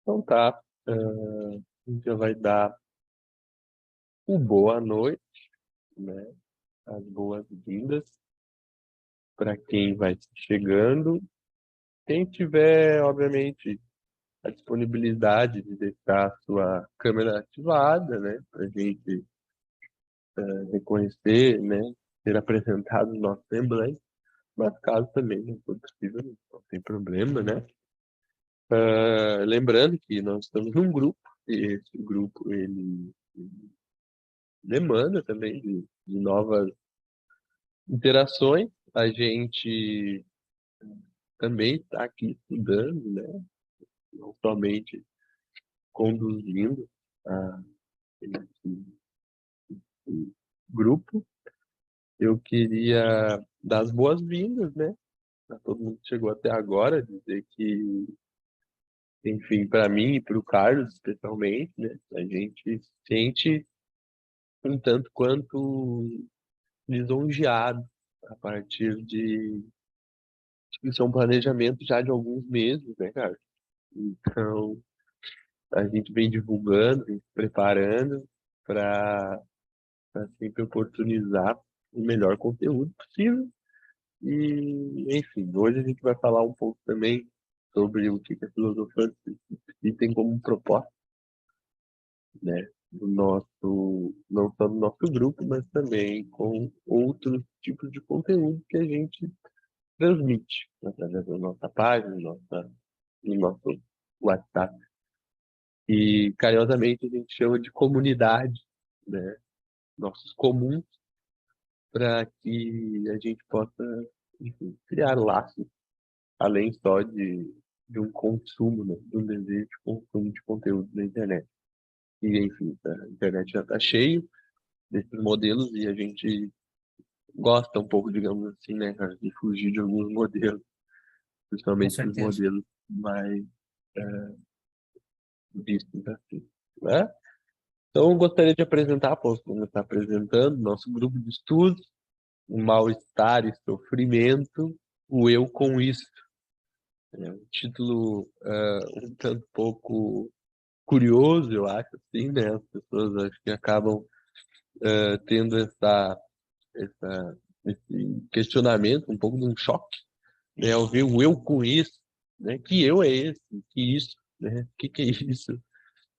Então tá, a gente já vai dar o boa noite, né? As boas-vindas para quem vai chegando. Quem tiver, obviamente, a disponibilidade de deixar a sua câmera ativada, né? Para a gente reconhecer, né? Ser apresentado no nosso semblante. Mas caso também não for possível, não tem problema, né? Lembrando que nós estamos num grupo, e esse grupo ele demanda também de novas interações. A gente também está aqui estudando, né? Não somente conduzindo esse grupo. Eu queria dar as boas-vindas, né? A todo mundo que chegou até agora, dizer que, enfim, para mim e para o Carlos, especialmente, né? A gente se sente um tanto quanto lisonjeado a partir de isso é um planejamento já de alguns meses, né, cara? Então, a gente vem divulgando, vem se preparando para sempre oportunizar o melhor conteúdo possível. E, enfim, hoje a gente vai falar um pouco também sobre o que a filosofia tem como propósito, né? Do nosso, não só do nosso grupo, mas também com outros tipos de conteúdo que a gente transmite através da nossa página, do nosso WhatsApp. E carinhosamente a gente chama de comunidade, né? Nossos comuns, para que a gente possa, enfim, criar laços, além só de um consumo, né? De um desejo de consumo de conteúdo na internet. E, enfim, a internet já está cheio desses modelos e a gente gosta um pouco, digamos assim, né, cara, de fugir de alguns modelos, Com principalmente os certeza. modelos mais vistos assim, né? Então, eu gostaria de apresentar, posso começar apresentando, nosso grupo de estudos, o mal-estar e sofrimento, o eu com isso. É um título um tanto pouco curioso, eu acho, assim, né? As pessoas acho que acabam tendo esse questionamento, um pouco de um choque, né? Ao ver o eu com isso, né? Que eu é esse? Que isso? Né? Que é isso?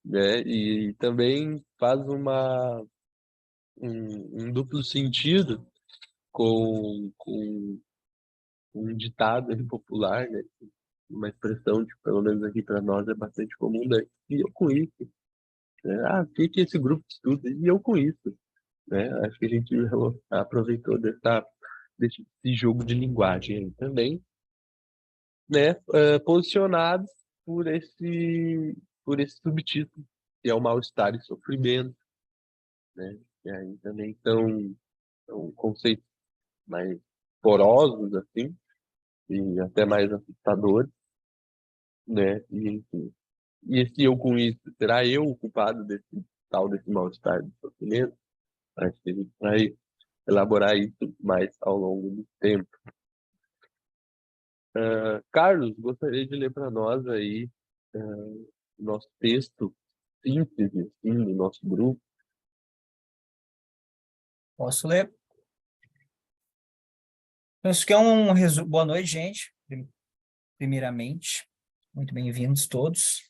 Né? E também faz um duplo sentido com um ditado aí popular, né? Uma expressão que, pelo menos aqui para nós, é bastante comum, né? E eu com isso, né? Ah, o que é esse grupo de estudo? E eu com isso, né? Acho que a gente aproveitou desse jogo de linguagem aí também, né? Posicionados por por esse subtítulo, que é o mal-estar e sofrimento, né? E aí também são conceitos mais porosos, assim, e até mais assustadores, né? E, enfim, e esse eu com isso, será eu o culpado desse mal-estar, desse sofrimento? Acho que a gente vai elaborar isso mais ao longo do tempo. Carlos, gostaria de ler para nós aí nosso texto síntese assim, do nosso grupo. Posso ler? Então, isso aqui é um resumo. Boa noite, gente. Primeiramente, muito bem-vindos todos.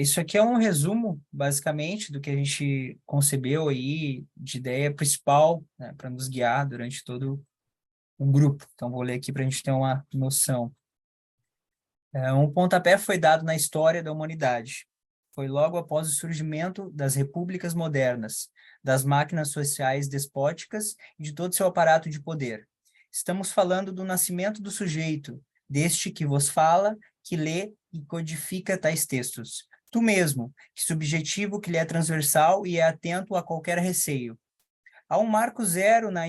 Isso aqui é um resumo, basicamente, do que a gente concebeu aí de ideia principal, né, para nos guiar durante todo o grupo. Então, vou ler aqui para a gente ter uma noção. Um pontapé foi dado na história da humanidade. Foi logo após o surgimento das repúblicas modernas, das máquinas sociais despóticas e de todo seu aparato de poder. Estamos falando do nascimento do sujeito, deste que vos fala, que lê e codifica tais textos. Tu mesmo, que subjetivo que lhe é transversal e é atento a qualquer receio. Há um marco zero na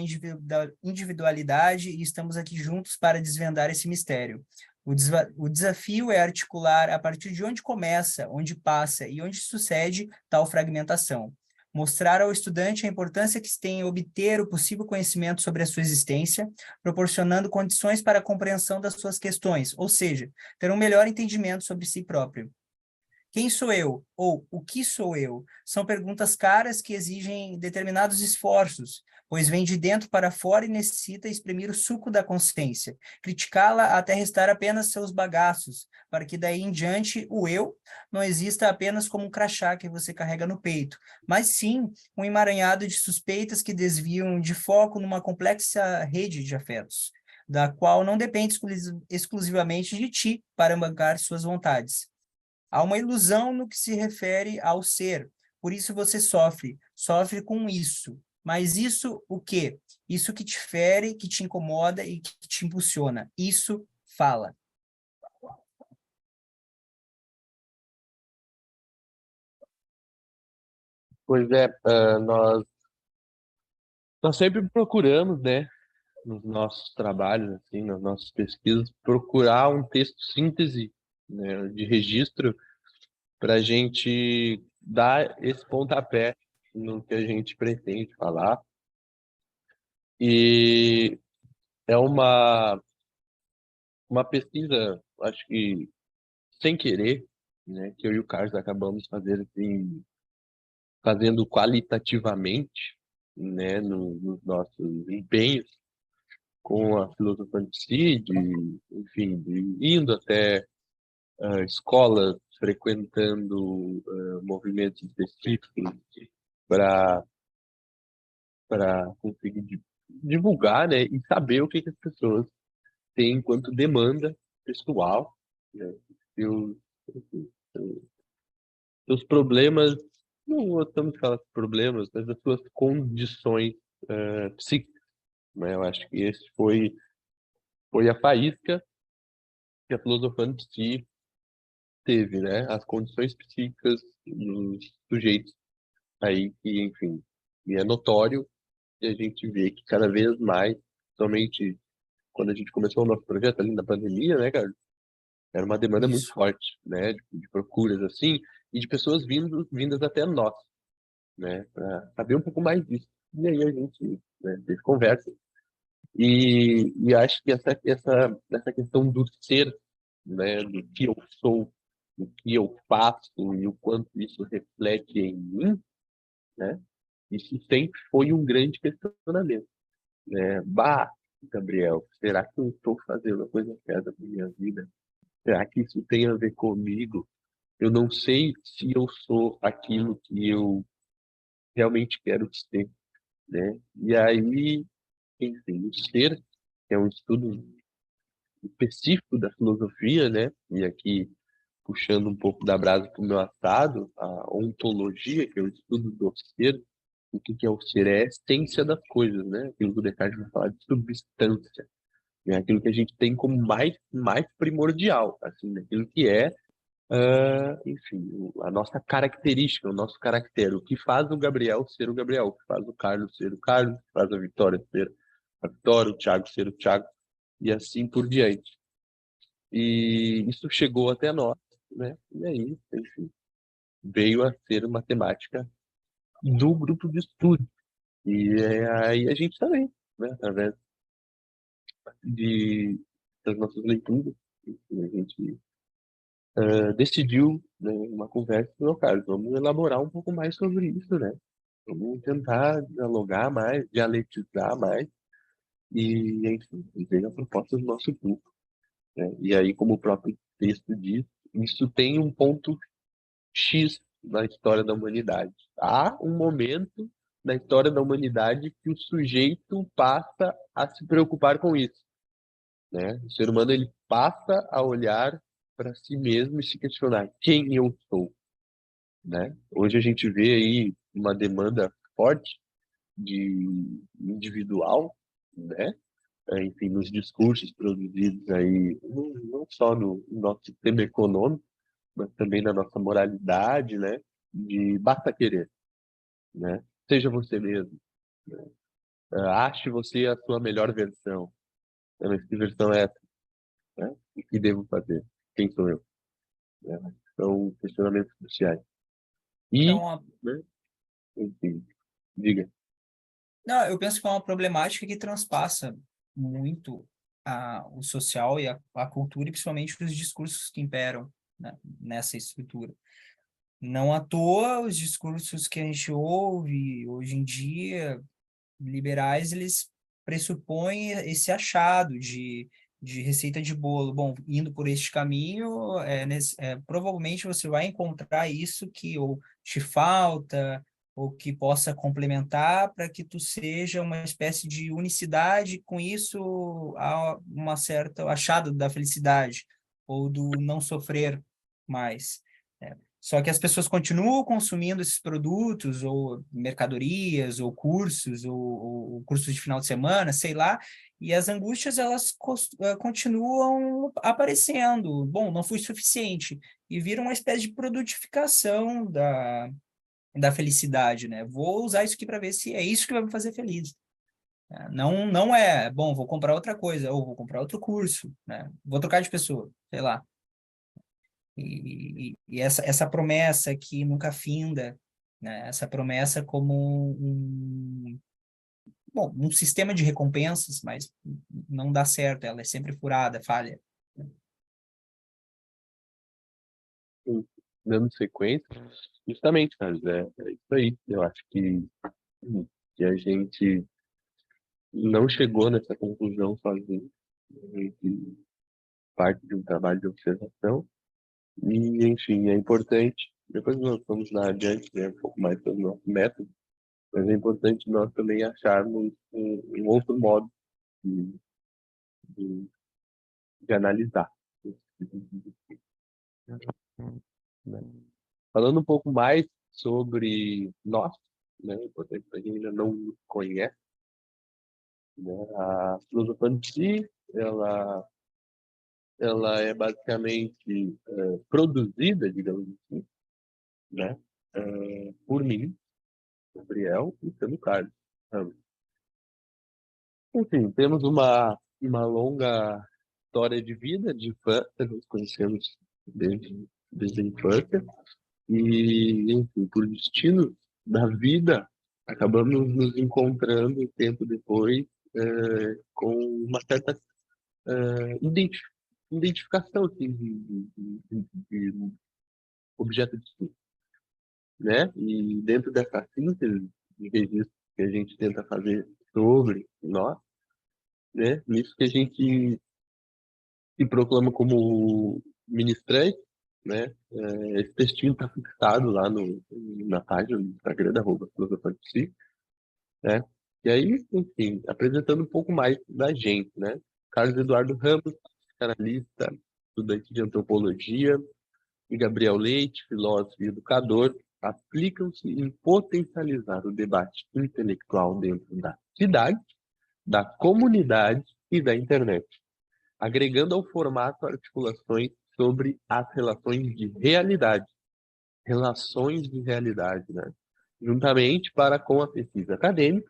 individualidade e estamos aqui juntos para desvendar esse mistério. O desafio é articular a partir de onde começa, onde passa e onde sucede tal fragmentação. Mostrar ao estudante a importância que se tem em obter o possível conhecimento sobre a sua existência, proporcionando condições para a compreensão das suas questões, ou seja, ter um melhor entendimento sobre si próprio. Quem sou eu? Ou o que sou eu? São perguntas caras que exigem determinados esforços, pois vem de dentro para fora e necessita exprimir o suco da consciência, criticá-la até restar apenas seus bagaços, para que daí em diante o eu não exista apenas como um crachá que você carrega no peito, mas sim um emaranhado de suspeitas que desviam de foco numa complexa rede de afetos, da qual não depende exclusivamente de ti para bancar suas vontades. Há uma ilusão no que se refere ao ser, por isso você sofre com isso. Mas isso o quê? Isso que te fere, que te incomoda e que te impulsiona. Isso fala. Pois é, nós sempre procuramos, né, nos nossos trabalhos, assim, nas nossas pesquisas, procurar um texto síntese, né, de registro para a gente dar esse pontapé no que a gente pretende falar. E é uma pesquisa, acho que sem querer, né, que eu e o Carlos acabamos fazendo qualitativamente, né, nos nossos empenhos com a filosofia de si, enfim, indo até escolas, frequentando movimentos específicos para conseguir divulgar, né, e saber o que as pessoas têm enquanto demanda pessoal, né, seus, seus problemas, não gostamos de falar problemas, mas as suas condições psíquicas, né? Eu acho que esse foi a faísca que a filosofia de si teve, né? As condições psíquicas dos sujeitos aí que, enfim, e é notório e a gente vê que cada vez mais, somente quando a gente começou o nosso projeto ali na pandemia, né, cara, era uma demanda muito Isso. forte, né, de procuras assim e de pessoas vindas até nós, né, para saber um pouco mais disso. E aí a gente, né, teve conversa e acho que essa questão do ser, né, do que eu sou, do que eu faço e o quanto isso reflete em mim, né, isso sempre foi um grande questionamento, né? Bah, Gabriel, será que eu estou fazendo a coisa certa para minha vida? Será que isso tem a ver comigo? Eu não sei se eu sou aquilo que eu realmente quero ser, né? E aí, enfim, o ser, que é um estudo específico da filosofia, né? E aqui puxando um pouco da brasa para o meu assado, a ontologia, que é o estudo do ser, o que que é o ser? É a essência das coisas, né? Aquilo que o Descartes vai falar de substância, né? Aquilo que a gente tem como mais primordial, assim, aquilo que é, enfim, a nossa característica, o nosso caractere, o que faz o Gabriel ser o Gabriel, o que faz o Carlos ser o Carlos, o que faz a Vitória ser a Vitória, o Thiago ser o Thiago, e assim por diante. E isso chegou até nós, né? E aí, enfim, veio a ser uma temática do grupo de estudo. E aí a gente também, né? Através das nossas leituras, a gente decidiu, né, uma conversa no caso, vamos elaborar um pouco mais sobre isso, né? Vamos tentar dialogar mais, dialetizar mais e, enfim, ver a proposta do nosso grupo, né? E aí, como o próprio texto diz, isso tem um ponto X na história da humanidade. Há um momento na história da humanidade que o sujeito passa a se preocupar com isso, né? O ser humano ele passa a olhar para si mesmo e se questionar quem eu sou, né? Hoje a gente vê aí uma demanda forte de individual, né? Enfim, nos discursos produzidos aí, não só no nosso sistema econômico, mas também na nossa moralidade, né? De basta querer, né? Seja você mesmo, né? Ache você a sua melhor versão. Mas que versão é essa, né? O que devo fazer? Quem sou eu? Né? São questionamentos cruciais. E, Então, né? Enfim, diga. não, eu penso que é uma problemática que transpassa muito o social e a cultura, e principalmente os discursos que imperam, né, nessa estrutura. Não à toa, os discursos que a gente ouve hoje em dia, liberais, eles pressupõem esse achado de receita de bolo. Bom, indo por este caminho, provavelmente você vai encontrar isso que ou te falta, ou que possa complementar para que tu seja uma espécie de unicidade, com isso há uma certa achado da felicidade, ou do não sofrer mais. Só que as pessoas continuam consumindo esses produtos, ou mercadorias, ou cursos, ou cursos de final de semana, sei lá, e as angústias, elas continuam aparecendo. Bom, não fui suficiente. E vira uma espécie de produtificação da felicidade, né? Vou usar isso aqui para ver se é isso que vai me fazer feliz. Não, não é, bom, vou comprar outra coisa, ou vou comprar outro curso, né? Vou trocar de pessoa, sei lá. E essa promessa que nunca finda, né? Essa promessa como um sistema de recompensas, mas não dá certo, ela é sempre furada, falha. Dando sequência, justamente, Carlos, é isso aí. Eu acho que a gente não chegou nessa conclusão sozinho. A gente parte de um trabalho de observação e, enfim, é importante. Depois nós vamos lá adiante, né, um pouco mais sobre o nosso método, mas é importante nós também acharmos um outro modo de, de, de analisar. Né? Falando um pouco mais sobre nós, né, é importante para quem ainda não nos conhece, né, a filosofia em si, ela é basicamente produzida, digamos assim, né, por mim, Gabriel e pelo Carlos. Sabe? Enfim, temos uma longa história de vida, de infância, nos conhecemos desde a infância, e, enfim, por destino da vida, acabamos nos encontrando um tempo depois com uma certa identificação identificação assim, de objeto de estudo, né? E dentro dessa síntese de registro que a gente tenta fazer sobre nós, né? Nisso que a gente se proclama como ministrante, né? Esse textinho está fixado lá na página do Instagram da Filosofia de Si, né? E aí, enfim, apresentando um pouco mais da gente, né? Carlos Eduardo Ramos, psicanalista, estudante de antropologia, e Gabriel Leite, filósofo e educador, aplicam-se em potencializar o debate intelectual dentro da cidade, da comunidade e da internet, agregando ao formato articulações sobre as relações de realidade, né? Juntamente para com a pesquisa acadêmica,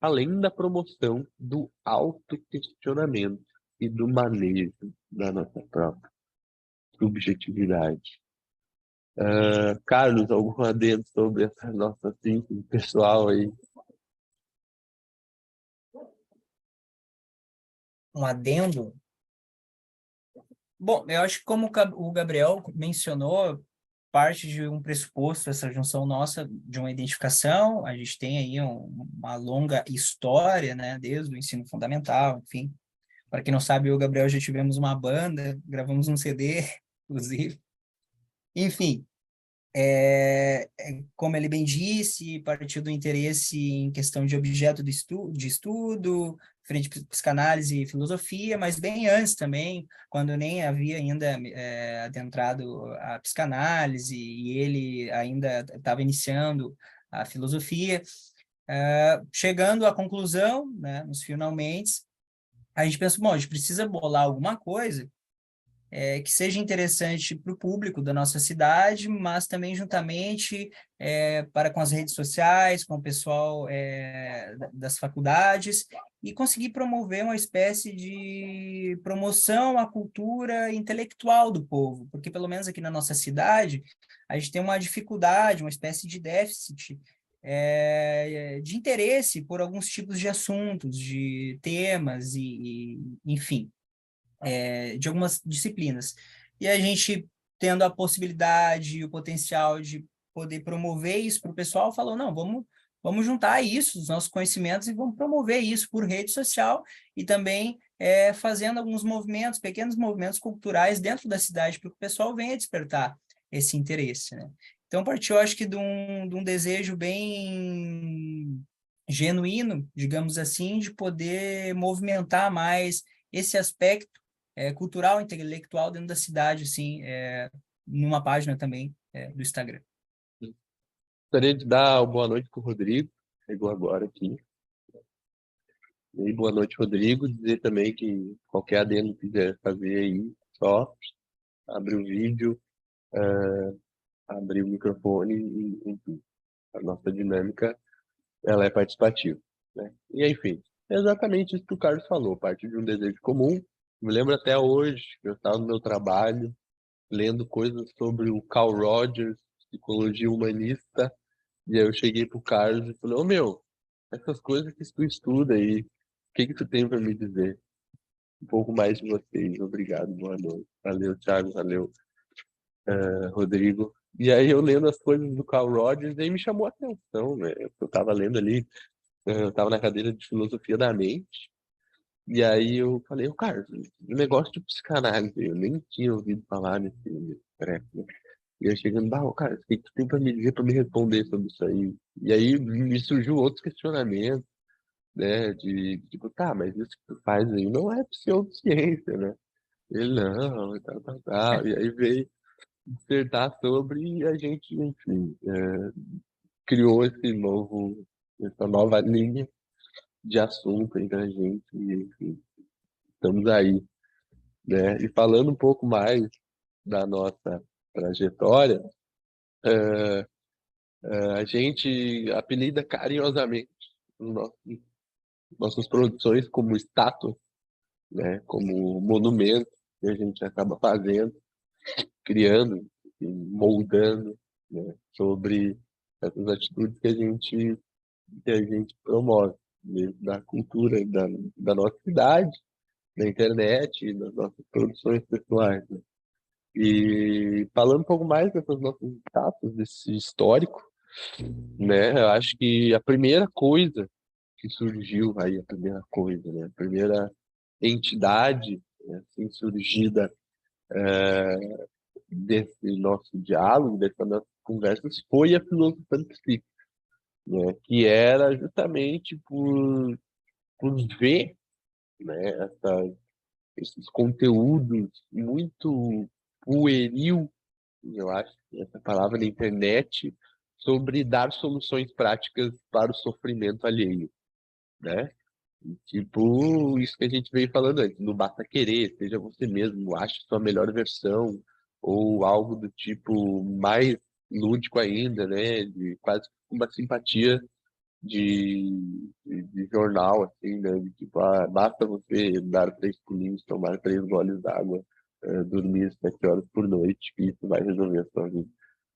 além da promoção do autoquestionamento e do manejo da nossa própria subjetividade. Carlos, algum adendo sobre essa nossa síntese pessoal aí? Um adendo. Bom, eu acho que como o Gabriel mencionou, parte de um pressuposto, essa junção nossa de uma identificação, a gente tem aí uma longa história, né, desde o ensino fundamental, enfim. Para quem não sabe, eu e o Gabriel já tivemos uma banda, gravamos um CD, inclusive. Enfim, como ele bem disse, partiu do interesse em questão de objeto de estudo, frente à psicanálise e filosofia, mas bem antes também, quando nem havia ainda adentrado a psicanálise e ele ainda estava iniciando a filosofia, chegando à conclusão, né, nos finalmente, a gente pensou, bom, a gente precisa bolar alguma coisa que seja interessante para o público da nossa cidade, mas também juntamente para com as redes sociais, com o pessoal das faculdades, e conseguir promover uma espécie de promoção à cultura intelectual do povo, porque pelo menos aqui na nossa cidade, a gente tem uma dificuldade, uma espécie de déficit de interesse por alguns tipos de assuntos, de temas enfim, de algumas disciplinas. E a gente tendo a possibilidade e o potencial de poder promover isso para o pessoal, falou, não, vamos juntar isso, os nossos conhecimentos, e vamos promover isso por rede social e também fazendo alguns movimentos, pequenos movimentos culturais dentro da cidade, para que o pessoal venha despertar esse interesse, né? Então, partiu, acho que, de um desejo bem genuíno, digamos assim, de poder movimentar mais esse aspecto cultural, intelectual dentro da cidade, assim, numa página também do Instagram. Gostaria de dar uma boa noite para o Rodrigo, chegou agora aqui. E aí, boa noite, Rodrigo. Dizer também que qualquer adendo que quiser fazer aí, só abre o vídeo, abrir o microfone e, enfim, a nossa dinâmica, ela é participativa, né? E, enfim, é exatamente isso que o Carlos falou, parte de um desejo comum. Me lembro até hoje, eu estava no meu trabalho, lendo coisas sobre o Carl Rogers, psicologia humanista, e aí eu cheguei pro Carlos e falei, ô meu, essas coisas que tu estuda aí, o que que tu tem para me dizer? Um pouco mais de vocês, obrigado, boa noite. Valeu, Thiago, valeu, Rodrigo. E aí eu lendo as coisas do Carl Rogers, aí me chamou a atenção, né? Eu tava lendo ali, eu tava na cadeira de filosofia da mente, e aí eu falei, ô Carlos, o negócio de psicanálise, eu nem tinha ouvido falar nesse treco, né? E eu chegando, ô, cara, o que que tu tem pra me dizer, pra me responder sobre isso aí? E aí me surgiu outros questionamentos, né? De tipo, tá, mas isso que tu faz aí não é pseudociência, né? Ele, não, e tal, tal, tal. E aí veio dissertar sobre e a gente, enfim, criou essa nova linha de assunto entre a gente e, enfim, estamos aí, né? E falando um pouco mais da nossa trajetória, a gente apelida carinhosamente nossas produções como estátuas, né? Como monumento que a gente acaba fazendo, criando, enfim, moldando, né? Sobre essas atitudes que a gente promove, dentro da cultura da nossa cidade, da internet, das nossas produções pessoais, né? E falando um pouco mais dessas nossas estátuas, desse histórico, né? Eu acho que a primeira coisa que surgiu aí, a primeira coisa, né? A primeira entidade, né, assim, surgida desse nosso diálogo, dessas nossas conversas, foi a filosofia psíquica, né? Que era justamente por ver, né, esses conteúdos muito pueril, eu acho, essa palavra na internet, sobre dar soluções práticas para o sofrimento alheio, né? Tipo, isso que a gente veio falando antes, não basta querer, seja você mesmo, ache sua melhor versão, ou algo do tipo mais lúdico ainda, né? De quase uma simpatia de jornal, assim, né? De tipo, basta você dar 3 pulinhos, tomar 3 goles d'água, dormir 7 horas por noite, que isso vai resolver a sua vida.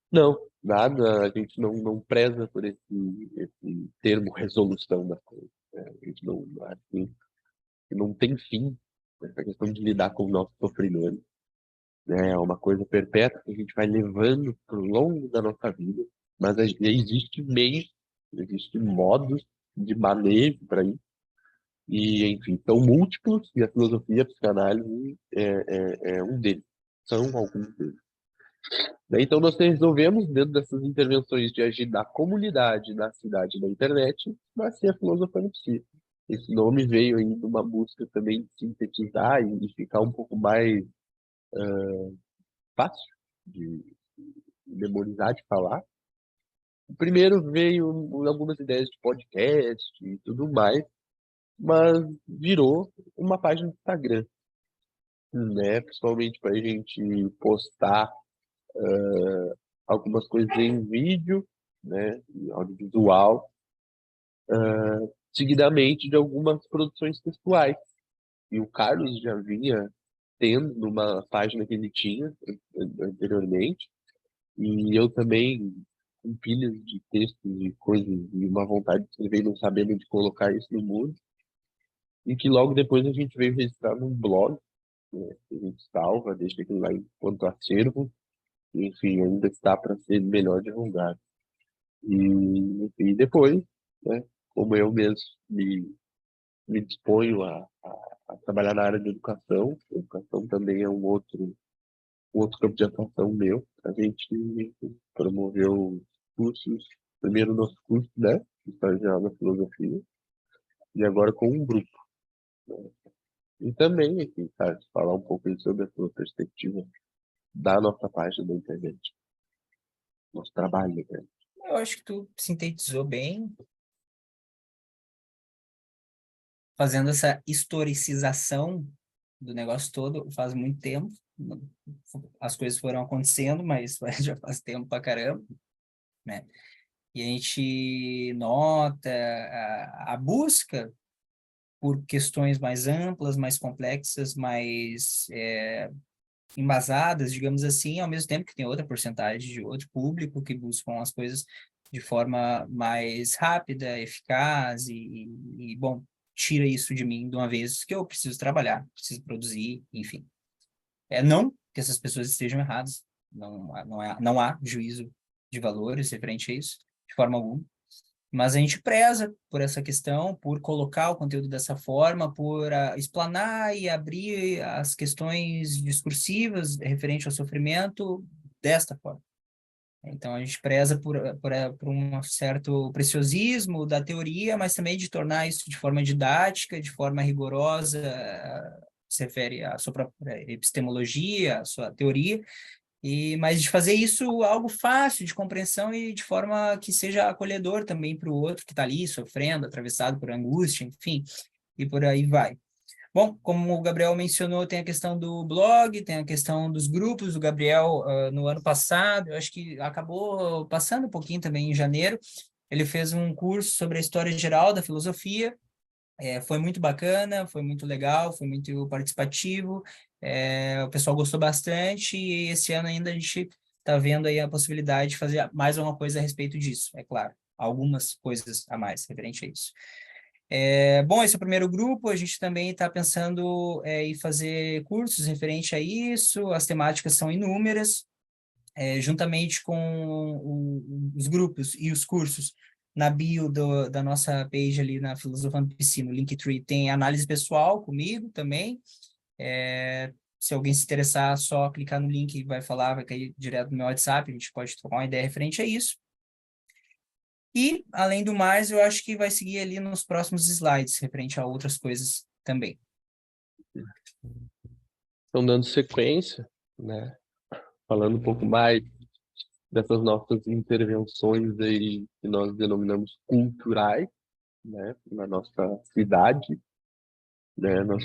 Não, nada, a gente não preza por esse termo resolução da coisa, né? A gente não acha que não tem fim, né? Essa questão de lidar com o nosso sofrimento, né? É uma coisa perpétua que a gente vai levando por longo da nossa vida, mas existe meios, existe modos de manejo para isso, e enfim, são múltiplos, e a filosofia, a psicanálise é um deles, são alguns deles. Né? Então, nós resolvemos, dentro dessas intervenções de agir na comunidade, na cidade, na internet, nascer a filosofia psíquica. Esse nome veio aí de uma busca também de sintetizar e de ficar um pouco mais fácil de memorizar, de falar. O primeiro veio algumas ideias de podcast e tudo mais, mas virou uma página do Instagram, né? Principalmente para a gente postar algumas coisas em vídeo, né? Em audiovisual, seguidamente de algumas produções textuais. E o Carlos já vinha tendo numa página que ele tinha anteriormente, e eu também com pilhas de textos e coisas e uma vontade de escrever e não sabendo de colocar isso no mundo, e que logo depois a gente veio registrar num blog, né, que a gente salva, deixa aquilo lá enquanto acervo, enfim, ainda está para ser melhor divulgado. E depois, né, como eu mesmo me disponho a trabalhar na área de educação. Educação também é um outro campo de atuação meu. A gente promoveu cursos, primeiro nosso curso, né, de História Geral da Filosofia, e agora com um grupo. Né? E também, aqui, cara, falar um pouco aí sobre a sua perspectiva da nossa página da internet, nosso trabalho, né? Eu acho que tu sintetizou bem, fazendo essa historicização do negócio todo faz muito tempo. As coisas foram acontecendo, mas já faz tempo pra caramba, né? E a gente nota a busca por questões mais amplas, mais complexas, mais embasadas, digamos assim, ao mesmo tempo que tem outra porcentagem de outro público que buscam as coisas de forma mais rápida, eficaz bom, tira isso de mim de uma vez que eu preciso trabalhar, preciso produzir, enfim. Não que essas pessoas estejam erradas, não há juízo de valores referente a isso, de forma alguma. Mas a gente preza por essa questão, por colocar o conteúdo dessa forma, por explanar e abrir as questões discursivas referente ao sofrimento desta forma. Então, a gente preza por um certo preciosismo da teoria, mas também de tornar isso de forma didática, de forma rigorosa, se refere à sua própria epistemologia, à sua teoria, mas de fazer isso algo fácil de compreensão e de forma que seja acolhedor também para o outro que está ali sofrendo, atravessado por angústia, enfim, e por aí vai. Bom, como o Gabriel mencionou, tem a questão do blog, tem a questão dos grupos. O Gabriel, no ano passado, eu acho que acabou passando um pouquinho também em janeiro, ele fez um curso sobre a história geral da filosofia. Foi muito bacana, foi muito legal, foi muito participativo, o pessoal gostou bastante e esse ano ainda a gente está vendo aí a possibilidade de fazer mais alguma coisa a respeito disso, é claro, algumas coisas a mais referente a isso. Bom, esse é o primeiro grupo, a gente também está pensando em fazer cursos referente a isso, as temáticas são inúmeras, juntamente com os grupos e os cursos. Na bio da nossa page ali na Filosofando Piscina, o Linktree, tem análise pessoal comigo também. Se alguém se interessar, só clicar no link e vai falar, vai cair direto no meu WhatsApp, a gente pode trocar uma ideia referente a isso. E, além do mais, eu acho que vai seguir ali nos próximos slides, referente a outras coisas também. Então, dando sequência, né, falando um pouco mais dessas nossas intervenções aí que nós denominamos culturais, né, na nossa cidade, né, nós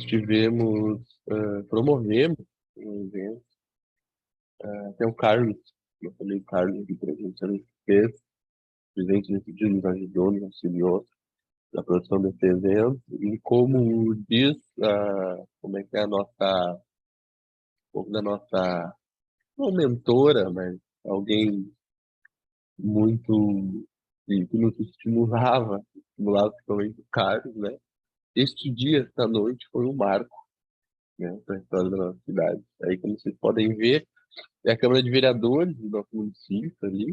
promovemos um evento, até o Carlos, eu falei Carlos aqui para a gente, ele fez, o presidente desse dia nos ajudou, nos auxiliou na produção desse evento, e como diz, como é que é a nossa, um pouco da nossa, não mentora, mas alguém muito que nos estimulava principalmente o Carlos, né? Este dia, esta noite, foi um marco, né, para a história da nossa cidade. Aí, como vocês podem ver, é a Câmara de Vereadores do nosso município ali,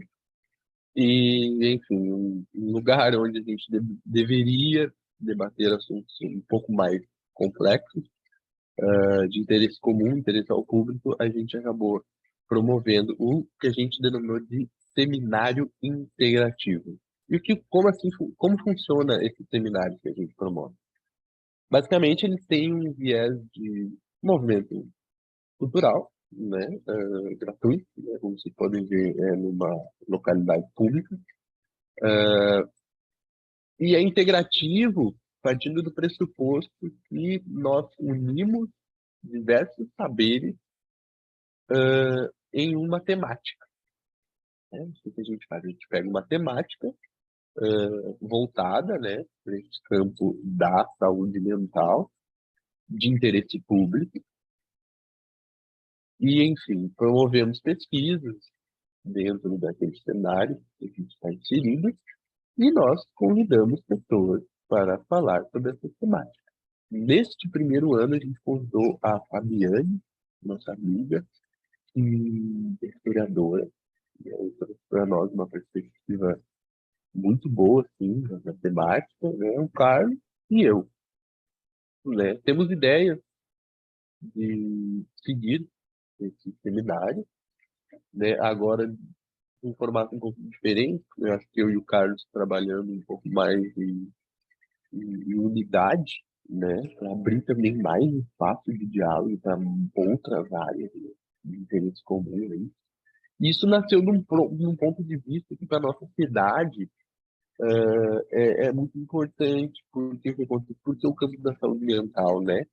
e, enfim, um lugar onde a gente deveria debater assuntos um pouco mais complexos, de interesse comum, interesse ao público, a gente acabou promovendo o que a gente denominou de seminário integrativo. E como assim, como funciona esse seminário que a gente promove? Basicamente, eles têm um viés de movimento cultural, né, gratuito, né, como vocês podem ver, numa localidade pública, e é integrativo partindo do pressuposto que nós unimos diversos saberes em uma temática. Né? O que a gente faz? A gente pega uma temática voltada, né, para esse campo da saúde mental, de interesse público, e, enfim, promovemos pesquisas dentro daquele cenário que a gente está inserido, e nós convidamos pessoas para falar sobre essa temática. Neste primeiro ano, a gente convidou a Fabiane, nossa amiga, historiadora, e aí trouxe para nós uma perspectiva muito boa, assim, na temática, né? O Carlos e eu, né? Temos ideias de seguir esse seminário, né? Agora, em formato um pouco diferente, eu acho que eu e o Carlos trabalhando um pouco mais em unidade, né? Para abrir também mais espaço de diálogo para outras áreas de interesse comum aí. Isso nasceu num ponto de vista que para nossa cidade é muito importante, porque o campo da saúde mental, né?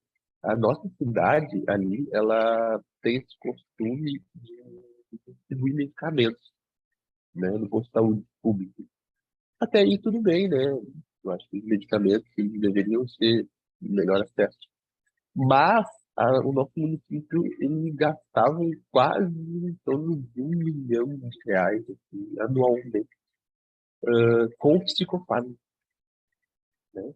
A nossa cidade ali, ela tem esse costume de distribuir medicamentos, né, no posto de saúde público. Até aí tudo bem, né? Eu acho que os medicamentos eles deveriam ser melhor acesso. Mas o nosso município, ele gastava quase em torno de R$ 1 milhão assim, anualmente com psicofármacos, né?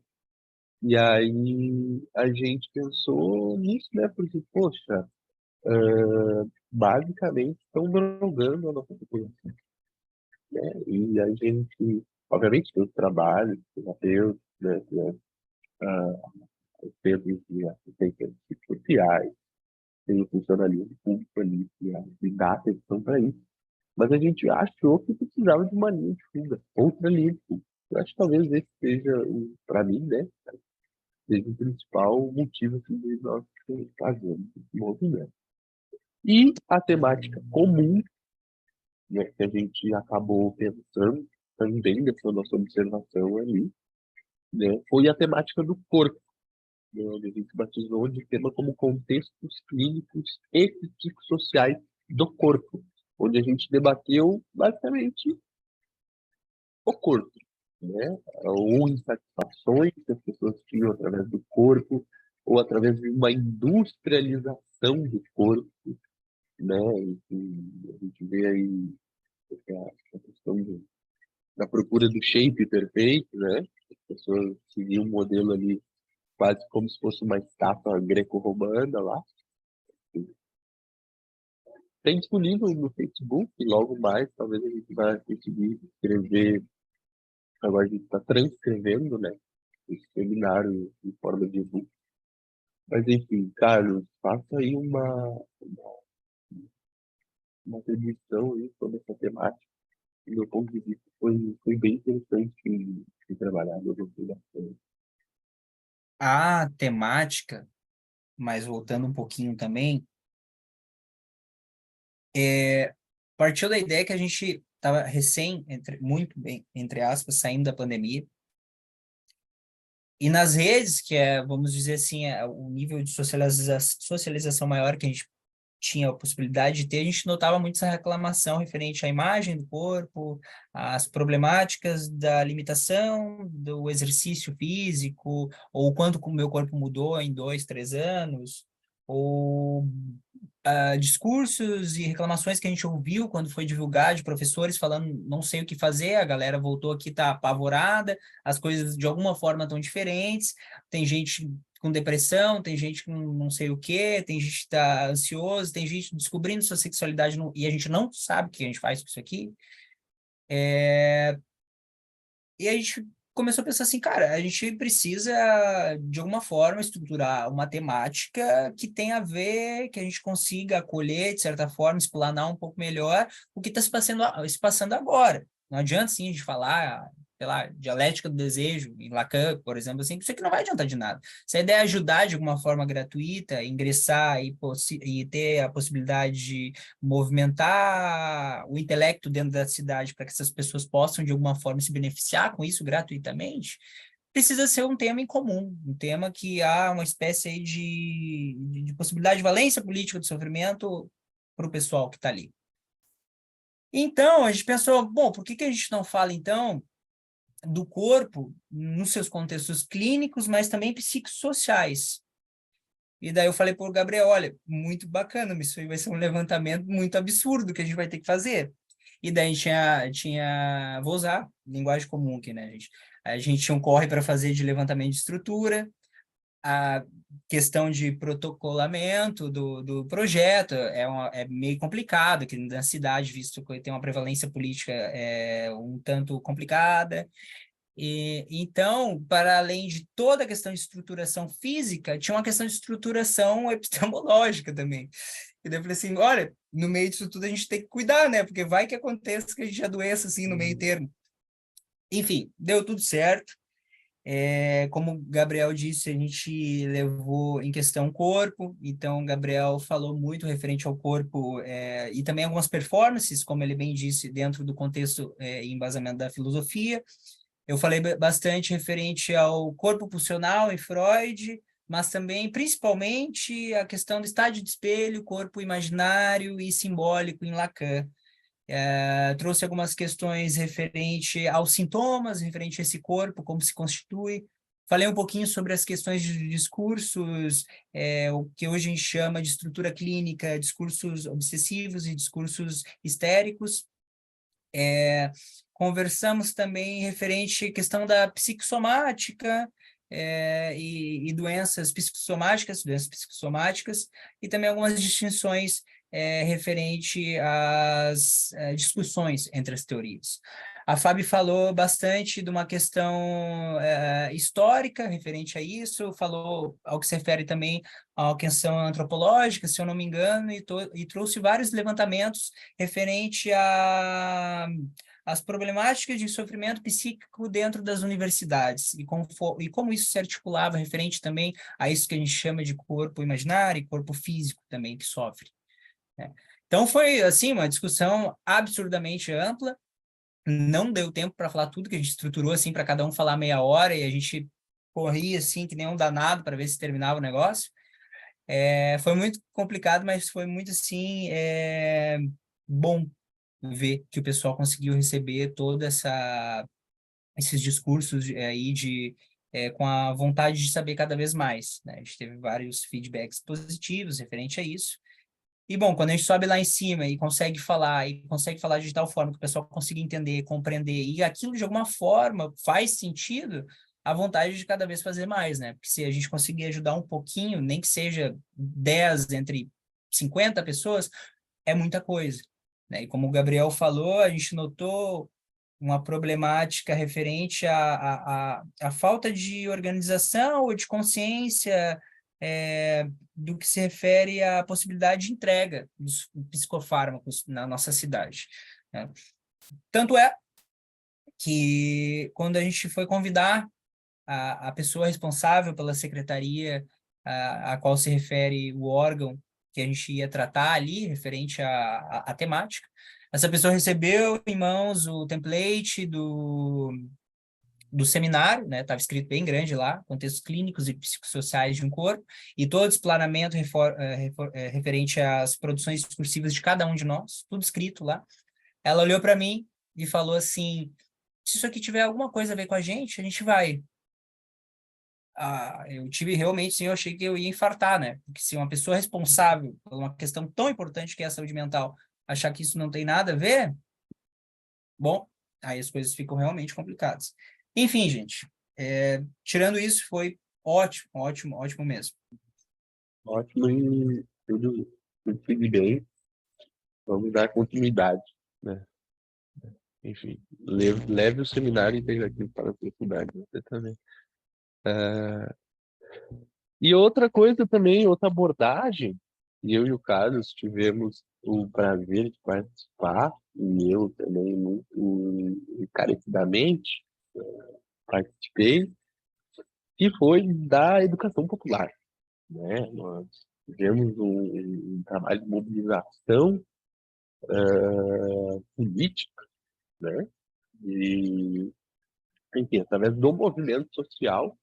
E aí a gente pensou nisso, né? Porque, poxa, basicamente estão drogando a nossa população, né? E a gente, obviamente, tem os trabalhos, terapeutas, né? Tem os centros de assistência sociais, tem o funcionalismo público ali, que dá atenção para isso. Mas a gente achou que precisava de uma linha de fuga, outra linha de fuga. Eu acho que talvez esse seja, para mim, né? Seja o principal motivo assim, de nós fazermos esse movimento. E a temática comum, né, que a gente acabou pensando também dessa nossa observação ali, né, foi a temática do corpo, né, onde a gente batizou de tema como contextos clínicos e psicossociais do corpo, onde a gente debateu basicamente o corpo, né, ou insatisfações que as pessoas tinham através do corpo, ou através de uma industrialização do corpo, né, e a gente vê aí a questão da procura do shape perfeito, né? As pessoas seguiam um modelo ali quase como se fosse uma estátua greco-romana lá. Tem disponível no Facebook, e logo mais talvez a gente vai conseguir escrever. Agora a gente está transcrevendo, né? Esse seminário em forma de e-book. Mas enfim, Carlos, faça aí uma transmissão aí sobre essa temática. Do meu ponto de vista, foi bem interessante de trabalhar, eu gostei bastante. A temática, mas voltando um pouquinho também, partiu da ideia que a gente estava muito bem, entre aspas, saindo da pandemia. E nas redes, que é, vamos dizer assim, o nível de socialização maior que a gente tinha a possibilidade de ter, a gente notava muito essa reclamação referente à imagem do corpo, às problemáticas da limitação do exercício físico, ou o quanto o meu corpo mudou em 2, 3 anos, ou discursos e reclamações que a gente ouviu quando foi divulgar de professores falando não sei o que fazer, a galera voltou aqui, tá apavorada, as coisas de alguma forma estão diferentes, tem gente com depressão, tem gente com não sei o quê, tem gente que está ansioso, tem gente descobrindo sua sexualidade e a gente não sabe o que a gente faz com isso aqui. E a gente começou a pensar assim, cara, a gente precisa, de alguma forma, estruturar uma temática que tenha a ver, que a gente consiga acolher, de certa forma, explanar um pouco melhor o que está se passando agora. Não adianta, sim, a gente falar, sei lá, dialética do desejo, em Lacan, por exemplo, assim, isso aqui não vai adiantar de nada. Se a ideia é ajudar de alguma forma gratuita, ingressar e ter a possibilidade de movimentar o intelecto dentro da cidade para que essas pessoas possam, de alguma forma, se beneficiar com isso gratuitamente, precisa ser um tema em comum, um tema que há uma espécie aí de possibilidade de valência política do sofrimento para o pessoal que está ali. Então, a gente pensou, bom, por que a gente não fala, então, do corpo nos seus contextos clínicos, mas também psicossociais? E daí eu falei para o Gabriel, olha, muito bacana, isso aí vai ser um levantamento muito absurdo que a gente vai ter que fazer. E daí vou usar linguagem comum aqui, né, gente? A gente tinha um corre para fazer de levantamento de estrutura, a questão de protocolamento do projeto é meio complicado aqui na cidade, visto que tem uma prevalência política um tanto complicada. Então, para além de toda a questão de estruturação física, tinha uma questão de estruturação epistemológica também. E daí eu falei assim, olha, no meio disso tudo a gente tem que cuidar, né? Porque vai que aconteça que a gente adoeça assim no meio termo. Enfim, deu tudo certo. Como o Gabriel disse, a gente levou em questão o corpo, então o Gabriel falou muito referente ao corpo e também algumas performances, como ele bem disse, dentro do contexto e embasamento da filosofia. Eu falei bastante referente ao corpo pulsional em Freud, mas também, principalmente, a questão do estádio de espelho, corpo imaginário e simbólico em Lacan. Trouxe algumas questões referente aos sintomas, referente a esse corpo, como se constitui. Falei um pouquinho sobre as questões de discursos, o que hoje a gente chama de estrutura clínica, discursos obsessivos e discursos histéricos. Conversamos também referente à questão da psicossomática e doenças psicossomáticas, e também algumas distinções referente às discussões entre as teorias. A Fábio falou bastante de uma questão histórica referente a isso, falou ao que se refere também à questão antropológica, se eu não me engano, e trouxe vários levantamentos referente às problemáticas de sofrimento psíquico dentro das universidades e como isso se articulava referente também a isso que a gente chama de corpo imaginário e corpo físico também que sofre. Né? Então foi assim uma discussão absurdamente ampla. Não deu tempo para falar tudo que a gente estruturou assim para cada um falar meia hora e a gente corria assim que nem um danado para ver se terminava o negócio. Foi muito complicado, mas foi muito assim bom ver que o pessoal conseguiu receber esses discursos aí com a vontade de saber cada vez mais, né? A gente teve vários feedbacks positivos referente a isso. E, bom, quando a gente sobe lá em cima e consegue falar de tal forma que o pessoal consiga entender, compreender, e aquilo de alguma forma faz sentido, a vontade de cada vez fazer mais, né? Porque se a gente conseguir ajudar um pouquinho, nem que seja 10 entre 50 pessoas, é muita coisa, né? E como o Gabriel falou, a gente notou uma problemática referente à falta de organização ou de consciência do que se refere à possibilidade de entrega dos psicofármacos na nossa cidade. Né? Tanto é que quando a gente foi convidar a pessoa responsável pela secretaria a qual se refere o órgão que a gente ia tratar ali, referente à temática, essa pessoa recebeu em mãos o template do seminário, né? Estava escrito bem grande lá, contextos clínicos e psicossociais de um corpo, e todo explanamento referente às produções discursivas de cada um de nós, tudo escrito lá. Ela olhou para mim e falou assim, se isso aqui tiver alguma coisa a ver com a gente vai. Eu tive realmente, sim, eu achei que eu ia infartar, né? Porque se uma pessoa responsável por uma questão tão importante que é a saúde mental achar que isso não tem nada a ver, bom, aí as coisas ficam realmente complicadas. Enfim, gente, tirando isso, foi ótimo, ótimo, ótimo mesmo. Ótimo e tudo fique bem. Vamos dar continuidade, né? Enfim, leve o seminário integrativo para a faculdade, você também. E outra coisa também, outra abordagem, e eu e o Carlos tivemos o prazer de participar, e eu também muito encarecidamente participei, que foi da educação popular, né? Nós tivemos um trabalho de mobilização política, né? E, enfim, através do movimento social,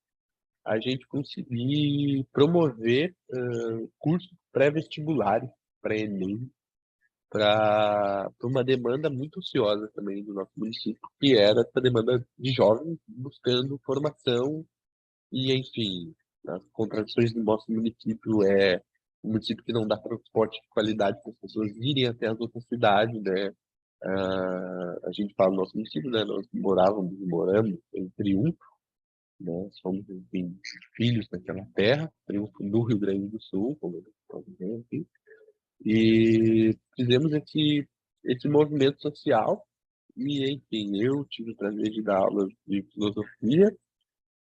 a gente conseguir promover cursos pré-vestibulares para Enem, para uma demanda muito ociosa também do nosso município, que era essa demanda de jovens buscando formação e, enfim, as contradições do nosso município um município que não dá transporte de qualidade para as pessoas irem até as outras cidades, né? A gente fala do nosso município, né? Nós moramos em Triunfo, né? Somos, enfim, filhos daquela terra, do Rio Grande do Sul, como eu estou dizendo aqui, e fizemos esse movimento social. E, enfim, eu tive o prazer de dar aulas de filosofia,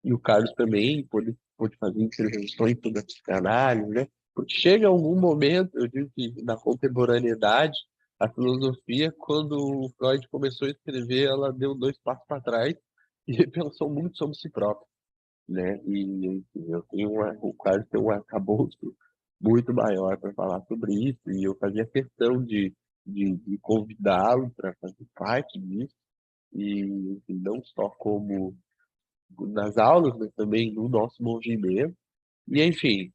e o Carlos também pôde fazer intervenções sobre a psicanálise, né? Porque chega algum momento, eu digo que na contemporaneidade, a filosofia, quando o Freud começou a escrever, ela deu 2 passos para trás e pensou muito sobre si próprio, né? E, enfim, o Carlos tem um arcabouço muito maior para falar sobre isso, e eu fazia questão de convidá-lo para fazer parte disso, e enfim, não só como nas aulas, mas também no nosso movimento. E, enfim,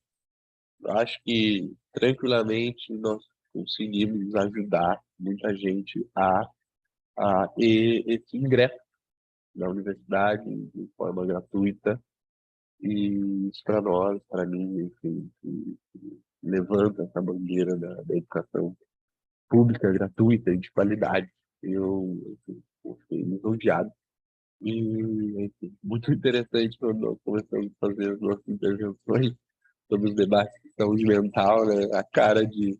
acho que tranquilamente nós conseguimos ajudar muita gente a esse ingresso na universidade de forma gratuita. E isso para nós, para mim, enfim, que levanta essa bandeira da educação pública, gratuita e de qualidade. Eu, enfim, fiquei lisonjeado. E, enfim, muito interessante quando nós começamos a fazer as nossas intervenções sobre os debates de saúde mental, né? A cara de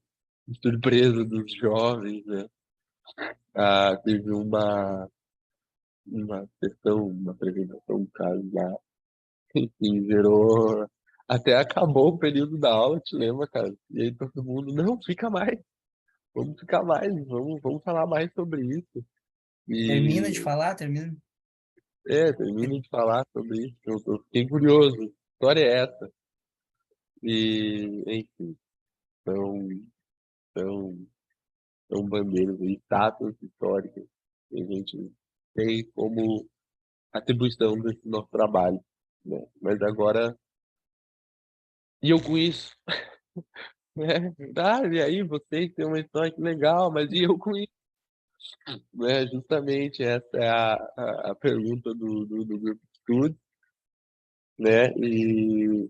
surpresa dos jovens, né? Teve uma sessão, uma apresentação do caso lá, enfim, gerou. Até acabou o período da aula, te lembra, cara? E aí todo mundo, não, fica mais, vamos ficar mais, vamos falar mais sobre isso. Termina de E falar, termina. termino de falar sobre isso, eu fiquei curioso. Que história é essa? E, enfim, são, são, são bandeiras e estátuas históricas que a gente tem como atribuição desse nosso trabalho, né? Mas agora, e eu com isso, né? E aí vocês têm uma história que legal, mas e eu com isso? Né? Justamente essa é a pergunta do grupo de estudo, né? E,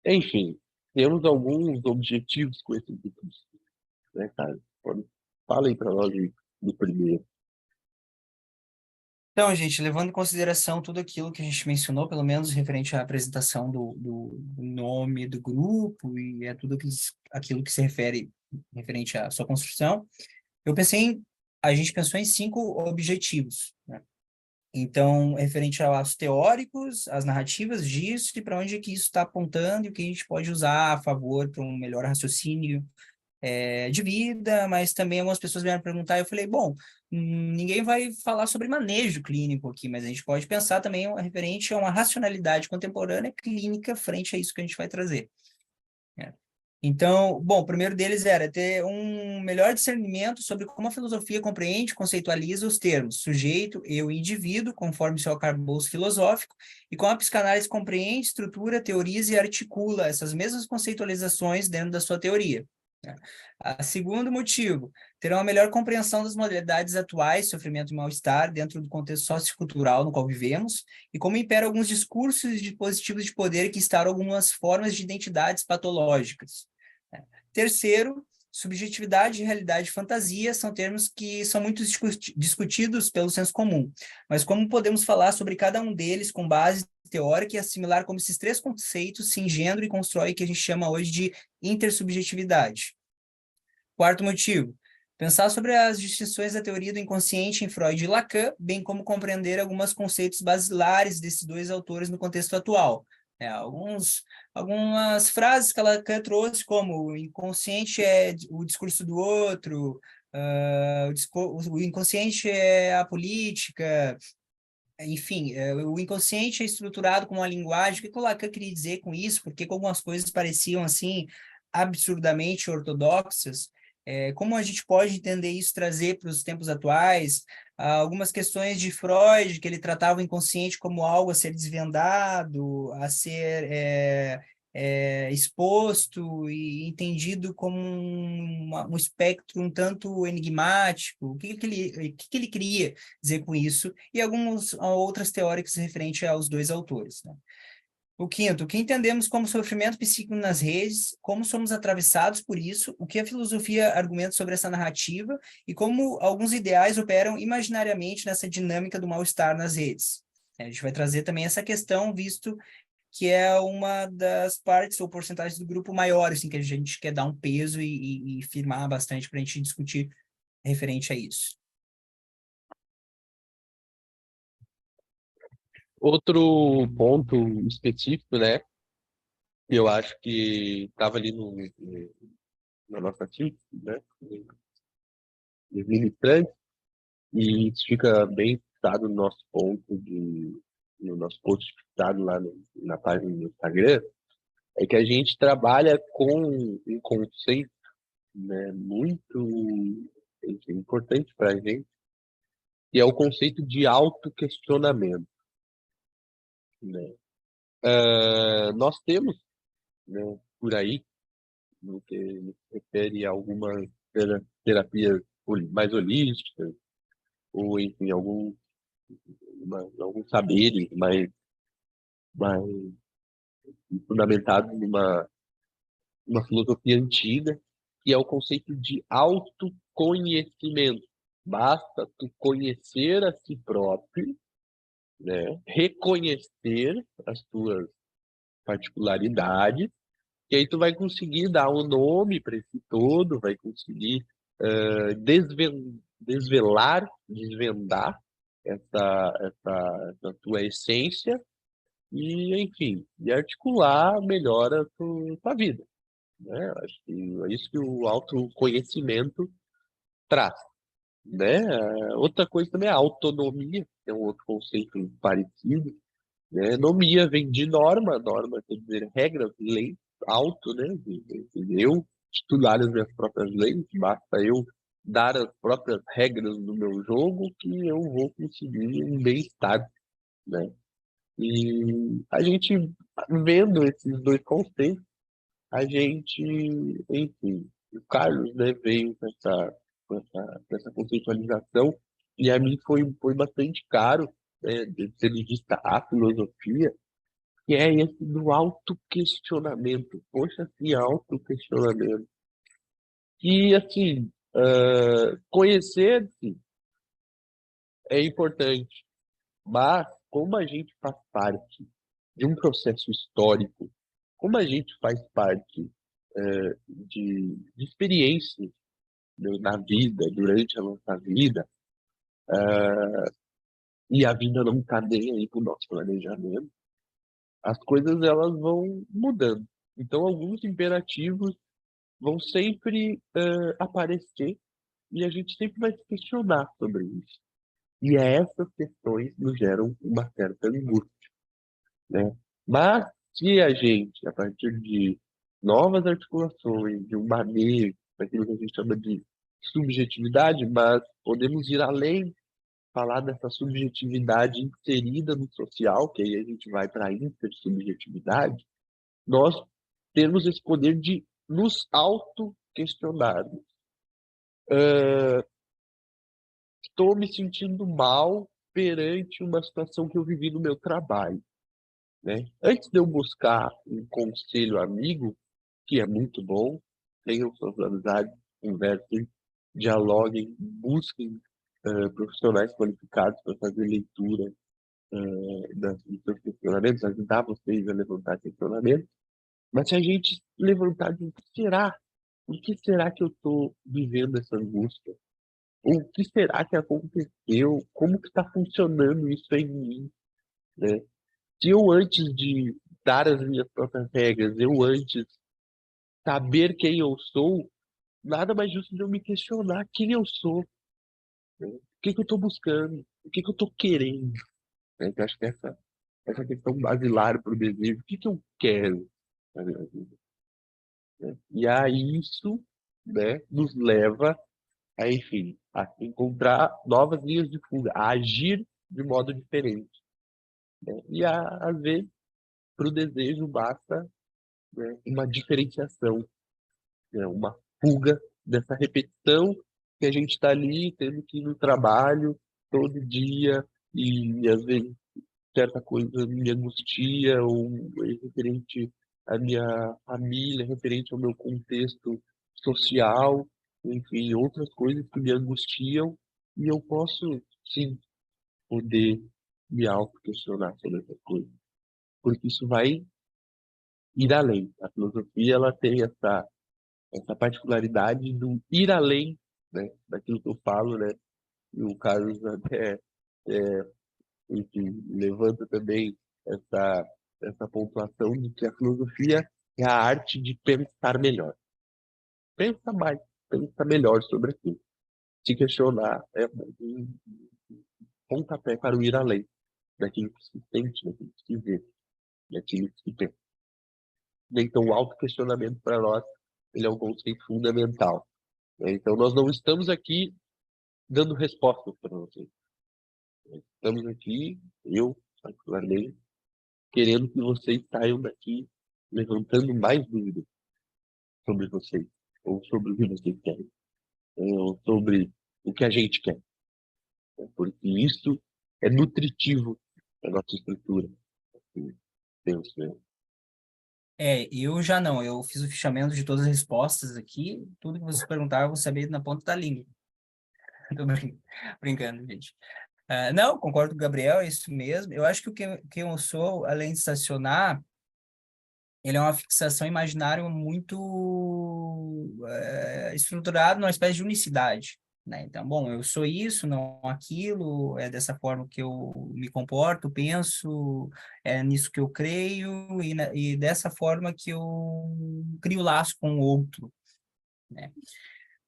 enfim, temos alguns objetivos com esse grupo de estudo, né, cara? Fala aí para nós do primeiro. Então, gente, levando em consideração tudo aquilo que a gente mencionou, pelo menos referente à apresentação do nome do grupo e é tudo aquilo que se refere referente à sua construção, a gente pensou em 5 objetivos, né? Então, referente aos teóricos, as narrativas disso e para onde é que isso está apontando e o que a gente pode usar a favor para um melhor raciocínio de vida, mas também algumas pessoas vieram perguntar, e eu falei, bom, ninguém vai falar sobre manejo clínico aqui, mas a gente pode pensar também referente a uma racionalidade contemporânea clínica frente a isso que a gente vai trazer, né? Então, bom, o primeiro deles era ter um melhor discernimento sobre como a filosofia compreende e conceitualiza os termos sujeito, eu e indivíduo, conforme seu arcabouço filosófico, e como a psicanálise compreende, estrutura, teoriza e articula essas mesmas conceitualizações dentro da sua teoria, né? Segundo motivo, ter uma melhor compreensão das modalidades atuais, sofrimento e mal-estar, dentro do contexto sociocultural no qual vivemos, e como imperam alguns discursos de dispositivos de poder que instauram algumas formas de identidades patológicas. Terceiro, subjetividade, realidade e fantasia são termos que são muito discutidos pelo senso comum, mas como podemos falar sobre cada um deles com base teórica e assimilar como esses 3 conceitos se engendram e constroem o que a gente chama hoje de intersubjetividade. Quarto motivo, pensar sobre as distinções da teoria do inconsciente em Freud e Lacan, bem como compreender alguns conceitos basilares desses 2 autores no contexto atual. Algumas frases que Lacan trouxe, como o inconsciente é o discurso do outro, o inconsciente é a política, enfim, o inconsciente é estruturado com uma linguagem. O que o Lacan queria dizer com isso? Porque algumas coisas pareciam, assim, absurdamente ortodoxas. Como a gente pode entender isso, trazer para os tempos atuais? Algumas questões de Freud, que ele tratava o inconsciente como algo a ser desvendado, a ser exposto e entendido como um espectro um tanto enigmático. O que ele queria dizer com isso? E algumas outras teóricas referentes aos 2 autores, né? O quinto, o que entendemos como sofrimento psíquico nas redes, como somos atravessados por isso, o que a filosofia argumenta sobre essa narrativa e como alguns ideais operam imaginariamente nessa dinâmica do mal-estar nas redes. A gente vai trazer também essa questão, visto que é uma das partes ou porcentagens do grupo maior, assim, que a gente quer dar um peso e firmar bastante para a gente discutir referente a isso. Outro ponto específico, né, que eu acho que estava ali na nossa síntese, né, dos ministrantes, e isso fica bem fixado no nosso no nosso post fixado lá na página do Instagram, é que a gente trabalha com um conceito, né, muito enfim, importante para a gente, que é o conceito de autoquestionamento, né? Nós temos, né, por aí, no que se refere a algumas terapias mais holísticas, ou enfim, alguns saberes mais fundamentados numa filosofia antiga, que é o conceito de autoconhecimento. Basta tu conhecer a si próprio, né? Reconhecer as tuas particularidades, e aí tu vai conseguir dar um nome para esse todo, vai conseguir desvendar essa tua essência e, enfim, e articular melhor a tua vida, né? Acho que é isso que o autoconhecimento traz, né? Outra coisa também é a autonomia, que é um outro conceito parecido, né? Nomia vem de norma quer dizer regra, lei, auto, né? Eu estudar as minhas próprias leis, basta eu dar as próprias regras do meu jogo que eu vou conseguir um bem-estar, né? E a gente vendo esses dois conceitos, a gente, enfim, o Carlos, né, veio com essa conceitualização e a mim foi bastante caro, né, tendo em vista a filosofia, que é esse do autoquestionamento. Poxa, assim, autoquestionamento. E, assim, conhecer-se é importante, mas como a gente faz parte de um processo histórico, como a gente faz parte de experiências, né, na vida, durante a nossa vida, e a vida não está nem aí para o nosso planejamento, as coisas elas vão mudando. Então, alguns imperativos vão sempre aparecer e a gente sempre vai se questionar sobre isso. E essas questões nos geram uma certa angústia, né? Mas se a gente, a partir de novas articulações, de um manejo, daquilo que a gente chama de subjetividade, mas podemos ir além, falar dessa subjetividade inserida no social, que aí a gente vai para a intersubjetividade, nós temos esse poder de nos auto-questionarmos. Estou me sentindo mal perante uma situação que eu vivi no meu trabalho, né? Antes de eu buscar um conselho amigo, que é muito bom, tenham suas amizades, conversem, dialoguem, busquem profissionais qualificados para fazer leitura dos seus questionamentos, ajudar vocês a levantar questionamentos. Mas se a gente levantar de o que será? Por que será que eu estou vivendo essa angústia? O que será que aconteceu? Como que está funcionando isso em mim, né? Se eu antes de dar as minhas próprias regras, eu antes saber quem eu sou, nada mais justo de eu me questionar quem eu sou, né? O que que eu estou buscando? O que que eu estou querendo? Né? Então, acho que essa questão basilar para o desejo, o que que eu quero na minha vida, né? E aí isso, né, nos leva a, enfim, a encontrar novas linhas de fuga, a agir de modo diferente, né? E às vezes, para o desejo basta, né, uma diferenciação, né, uma fuga dessa repetição que a gente está ali tendo que ir no trabalho todo dia e às vezes certa coisa me angustia ou é referente à minha família, referente ao meu contexto social, enfim, outras coisas que me angustiam e eu posso, sim, poder me auto-questionar sobre essa coisa, porque isso vai ir além. A filosofia, ela tem essa particularidade do ir além, né, daquilo que eu falo, né, e o Carlos até, enfim, levanta também essa, essa pontuação de que a filosofia é a arte de pensar melhor. Pensa mais, pensa melhor sobre aquilo. Se questionar é um pontapé para o ir além daquilo que se sente, daquilo que se vê, daquilo que se pensa. Então, o autoquestionamento para nós, ele é um conceito fundamental, né? Então, nós não estamos aqui dando respostas para vocês. Nós estamos aqui, eu, particularmente, querendo que vocês saiam daqui levantando mais dúvidas sobre vocês, ou sobre o que vocês querem, ou sobre o que a gente quer, né? Porque isso é nutritivo para nossa estrutura. Assim, penso, né? Eu já não, eu fiz o fichamento de todas as respostas aqui, tudo que vocês perguntaram eu vou saber na ponta da língua. Tô brincando, gente. Não, concordo com o Gabriel, é isso mesmo. Eu acho que que eu sou, além de estacionar, ele é uma fixação imaginária muito estruturado numa espécie de unicidade, né? Então, bom, eu sou isso, não aquilo, é dessa forma que eu me comporto, penso, é nisso que eu creio e dessa forma que eu crio laço com o outro, né?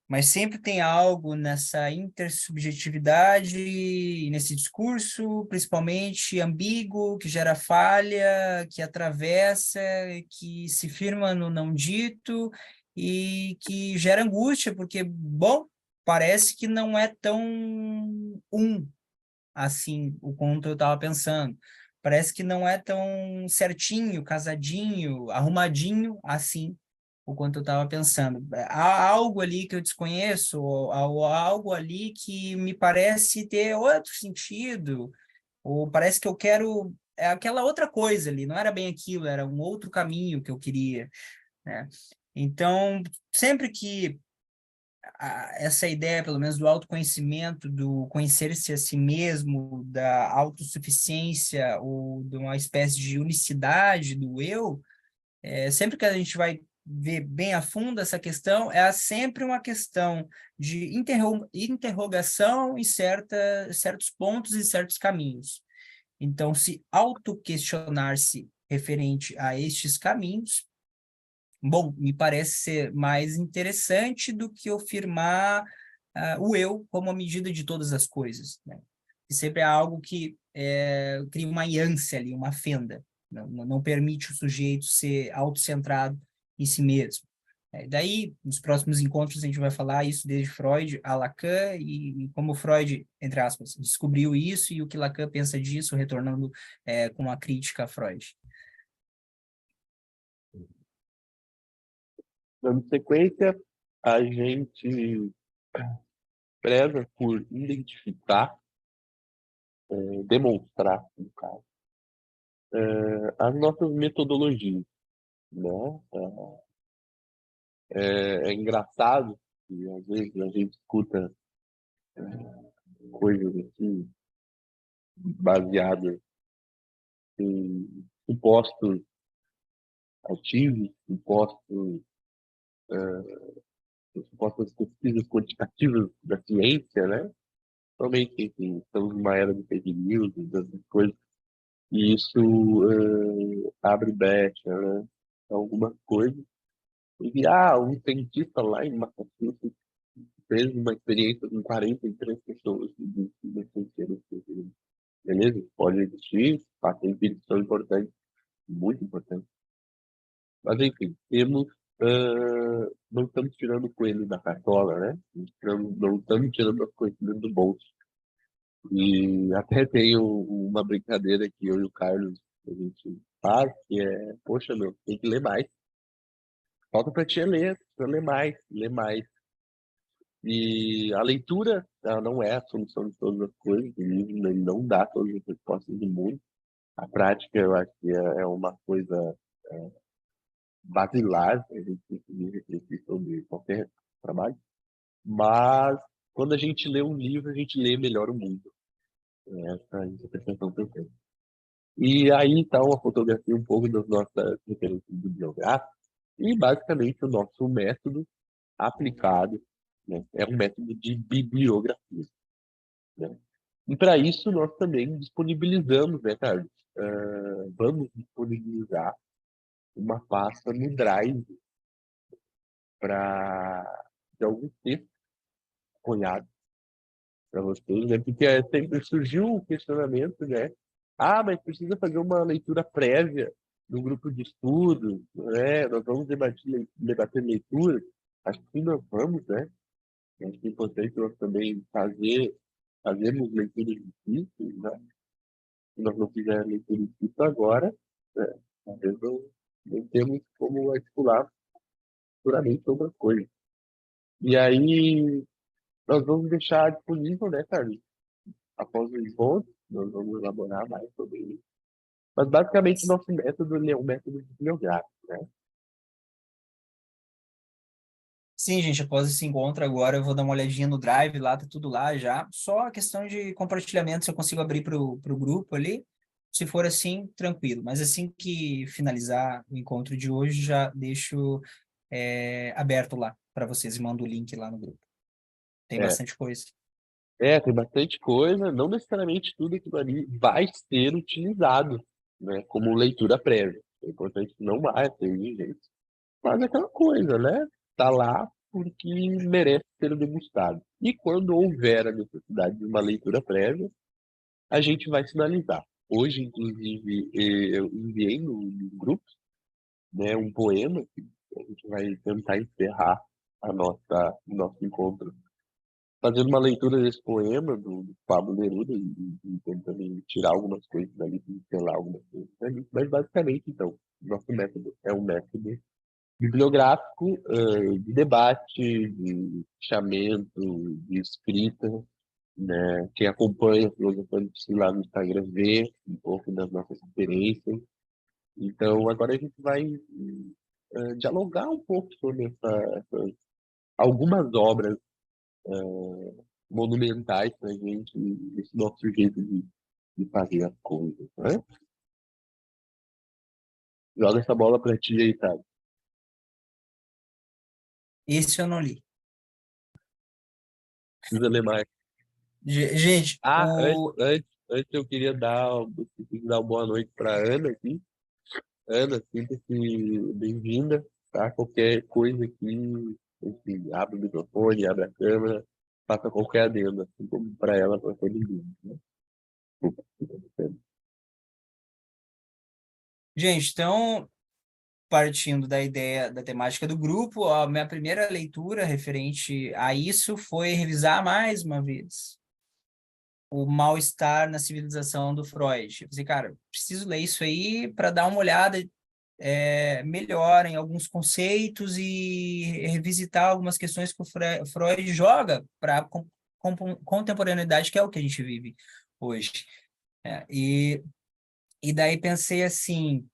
Mas sempre tem algo nessa intersubjetividade, e nesse discurso, principalmente ambíguo, que gera falha, que atravessa, que se firma no não dito e que gera angústia, porque, bom, parece que não é tão assim o quanto eu estava pensando. Parece que não é tão certinho, casadinho, arrumadinho assim o quanto eu estava pensando. Há algo ali que eu desconheço, ou há algo ali que me parece ter outro sentido, ou parece que eu quero aquela outra coisa ali, não era bem aquilo, era um outro caminho que eu queria, né? Então, sempre que essa ideia, pelo menos, do autoconhecimento, do conhecer-se a si mesmo, da autossuficiência ou de uma espécie de unicidade do eu, sempre que a gente vai ver bem a fundo essa questão, é sempre uma questão de interrogação em certos pontos e certos caminhos. Então, se auto-questionar-se referente a estes caminhos, bom, me parece ser mais interessante do que afirmar o eu como a medida de todas as coisas, né? E sempre é algo que cria uma ânsia ali, uma fenda, não permite o sujeito ser autocentrado em si mesmo. Daí, nos próximos encontros, a gente vai falar isso desde Freud a Lacan e como Freud, entre aspas, descobriu isso e o que Lacan pensa disso, retornando com a crítica a Freud. Dando sequência, a gente preza por identificar, demonstrar, no caso, as nossas metodologias, né? É engraçado que às vezes a gente escuta coisas assim baseadas em supostos artigos, supostas pesquisas quantitativas da ciência, né? Realmente, enfim, estamos numa era de fake news, dessas coisas, e isso abre brecha, né? Algumas coisas. E, um cientista lá em Massachusetts fez uma experiência com 43 pessoas e disse que não tem que ser. Beleza? Pode existir, fatos empíricos são importantes, muito importantes. Mas, enfim, não estamos tirando o coelho da cartola, né? Não estamos tirando as coisas dentro do bolso. E até tem uma brincadeira que eu e o Carlos a gente faz, que é, poxa, meu, tem que ler mais. Falta para ti ler, para ler mais, ler mais. E a leitura, ela não é a solução de todas as coisas, o livro ele não dá todas as respostas do mundo. A prática, eu acho que é uma coisa basilar, a gente conseguir refletir sobre qualquer trabalho. Mas, quando a gente lê um livro, a gente lê melhor o mundo. É essa interpretação que eu tenho. E aí está uma fotografia um pouco das nossas referências bibliográficas e basicamente o nosso método aplicado, né, é um método de bibliografia, né? E para isso nós também disponibilizamos, né, Carlos? Vamos disponibilizar uma pasta no Drive para de alguns textos apoiados para vocês, né? Porque sempre surgiu o questionamento, né? Ah, mas precisa fazer uma leitura prévia no grupo de estudo, né? Nós vamos debater leitura. Acho que sim, nós vamos, né? Acho que é importante nós também fazermos leituras difíceis, né? Se nós não fizermos leitura difícil agora, né? Talvez não temos como articular futuramente outras coisas. E aí, nós vamos deixar disponível, né, Carlos? Após o encontro, nós vamos elaborar mais sobre isso. Mas, basicamente, nosso método ele é um método bibliográfico, né? Sim, gente, após esse encontro agora eu vou dar uma olhadinha no Drive, lá tá tudo lá já. Só a questão de compartilhamento, se eu consigo abrir para o grupo ali. Se for assim, tranquilo. Mas assim que finalizar o encontro de hoje, já deixo aberto lá para vocês e mando o link lá no grupo. Tem É, bastante coisa. tem bastante coisa, não necessariamente tudo aquilo ali vai ser utilizado, né, como leitura prévia. É importante que não vai ter gente. Mas é aquela coisa, né? Tá lá porque merece ser degustado. E quando houver a necessidade de uma leitura prévia, a gente vai sinalizar. Hoje, inclusive, eu enviei no grupo, né, um poema que a gente vai tentar encerrar o nosso encontro fazendo uma leitura desse poema do Pablo Neruda e tentando tirar algumas coisas dali, pincelar algumas coisas dali. Mas, basicamente, então, nosso método é um método bibliográfico, de debate, de fichamento, de escrita, né? Quem acompanha a Filosofia lá no Instagram vê um pouco das nossas referências. Então, agora a gente vai dialogar um pouco sobre algumas obras monumentais para a gente, esse nosso jeito de fazer as coisas, né? Joga essa bola para ti aí, tá? Esse eu não li. Precisa ler mais. Gente, Ah, antes eu queria dar uma boa noite para Ana aqui. Ana, sinta-se bem-vinda, tá? Qualquer coisa aqui, enfim, abre o microfone, abre a câmera, faça qualquer adendo, assim como para ela, para todo mundo, né? gente, então, partindo da ideia da temática do grupo, a minha primeira leitura referente a isso foi revisar mais uma vez o mal-estar na civilização do Freud. Eu pensei, cara, preciso ler isso aí para dar uma olhada melhor em alguns conceitos e revisitar algumas questões que o Freud joga para a contemporaneidade, que é o que a gente vive hoje. E daí pensei assim,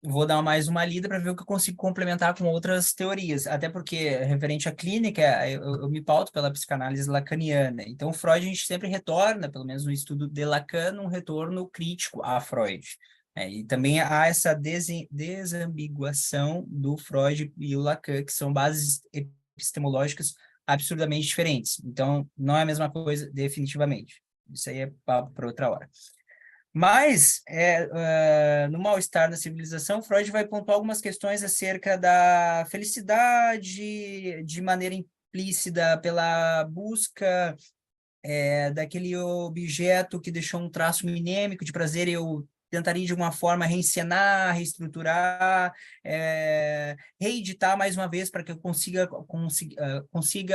vou dar mais uma lida para ver o que eu consigo complementar com outras teorias, até porque, referente à clínica, eu me pauto pela psicanálise lacaniana. Então, Freud, a gente sempre retorna, pelo menos no estudo de Lacan, um retorno crítico a Freud. E também há essa desambiguação do Freud e o Lacan, que são bases epistemológicas absurdamente diferentes. Então, não é a mesma coisa, definitivamente. Isso aí é papo para outra hora. Mas, no Mal-Estar da Civilização, Freud vai pontuar algumas questões acerca da felicidade de maneira implícita pela busca daquele objeto que deixou um traço minêmico de prazer. Eu tentaria, de alguma forma, reencenar, reestruturar, reeditar mais uma vez para que eu consiga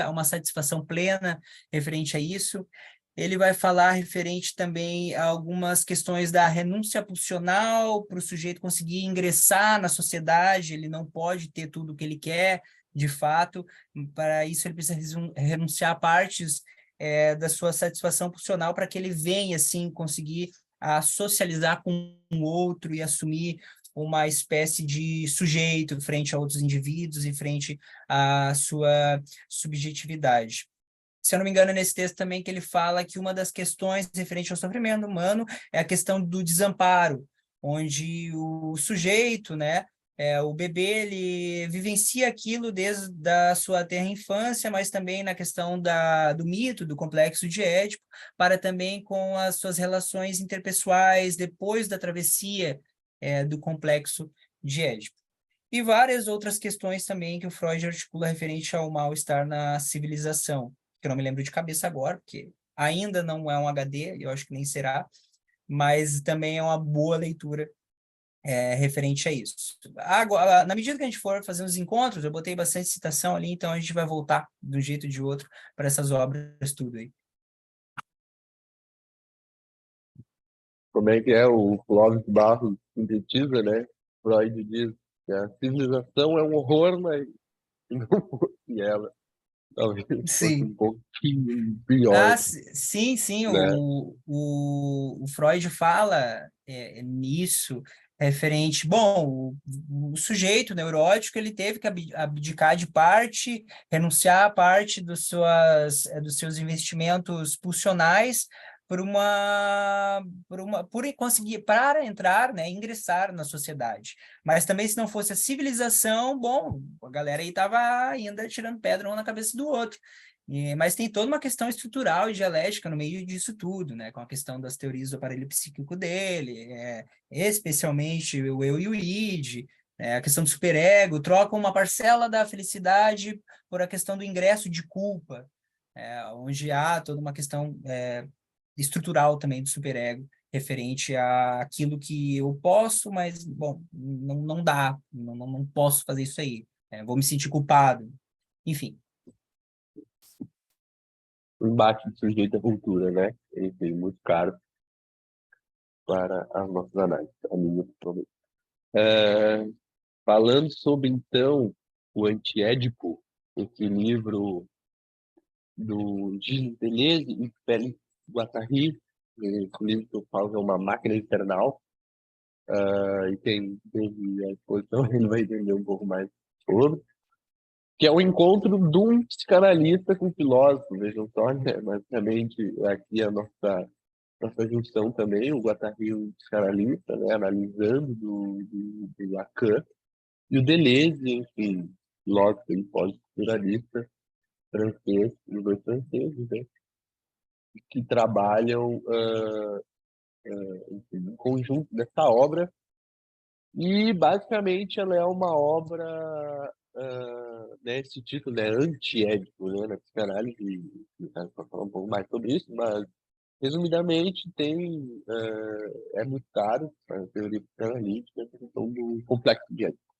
uma satisfação plena referente a isso. Ele vai falar referente também a algumas questões da renúncia pulsional para o sujeito conseguir ingressar na sociedade, ele não pode ter tudo o que ele quer, de fato, para isso ele precisa renunciar a partes da sua satisfação pulsional para que ele venha, assim, conseguir socializar com o outro e assumir uma espécie de sujeito frente a outros indivíduos e frente à sua subjetividade. se eu não me engano, nesse texto também que ele fala que uma das questões referente ao sofrimento humano é a questão do desamparo, onde o sujeito, né, o bebê, ele vivencia aquilo desde a sua tenra infância, mas também na questão do mito, do complexo de Édipo, para também com as suas relações interpessoais depois da travessia do complexo de Édipo. E várias outras questões também que o Freud articula referente ao mal-estar na civilização, que eu não me lembro de cabeça agora, porque ainda não é um HD, eu acho que nem será, mas também é uma boa leitura referente a isso. Agora, na medida que a gente for fazer os encontros, eu botei bastante citação ali, então a gente vai voltar de um jeito ou de outro para essas obras tudo aí. Como é que é? O Clóvis Barros sintetiza, né? Freud diz que a civilização é um horror, mas não fosse ela, talvez fosse Sim. um pouquinho pior, Sim, né? o Freud fala nisso, referente, bom, o sujeito neurótico, ele teve que abdicar de parte, renunciar a parte dos seus investimentos pulsionais por conseguir, para entrar, né, ingressar na sociedade. Mas também, se não fosse a civilização, bom, a galera aí estava ainda tirando pedra um na cabeça do outro. Mas tem toda uma questão estrutural e dialética no meio disso tudo, né? Com a questão das teorias do aparelho psíquico dele, especialmente o eu e o id, a questão do superego, trocam uma parcela da felicidade por a questão do ingresso de culpa, onde há toda uma questão estrutural também do superego, referente àquilo que eu posso, mas, bom, não dá, não posso fazer isso aí, vou me sentir culpado, enfim. O embate do sujeito à cultura, né? Ele tem muito caro para as nossas análises, a minha, principalmente. É, falando sobre, então, o Antiédipo, esse livro do Gilles Deleuze e Félix Guattari, esse livro que eu falo é uma máquina infernal, e quem teve a exposição ele vai entender um pouco mais sobre, que é o encontro de um psicanalista com um filósofo, vejam só, né? Basicamente, aqui a nossa junção também, o Guattari, um psicanalista, né? Analisando do Lacan, e o Deleuze, enfim, filósofo e pós-estruturalista francês, os dois franceses, né? Que trabalham enfim, em conjunto nessa obra. E, basicamente, ela é uma obra, né, esse título, né, anti-ético, né, na psicanálise, e para falar um pouco mais sobre isso, mas, resumidamente, é muito caro a teoria psicanalítica, a questão do complexo de ético,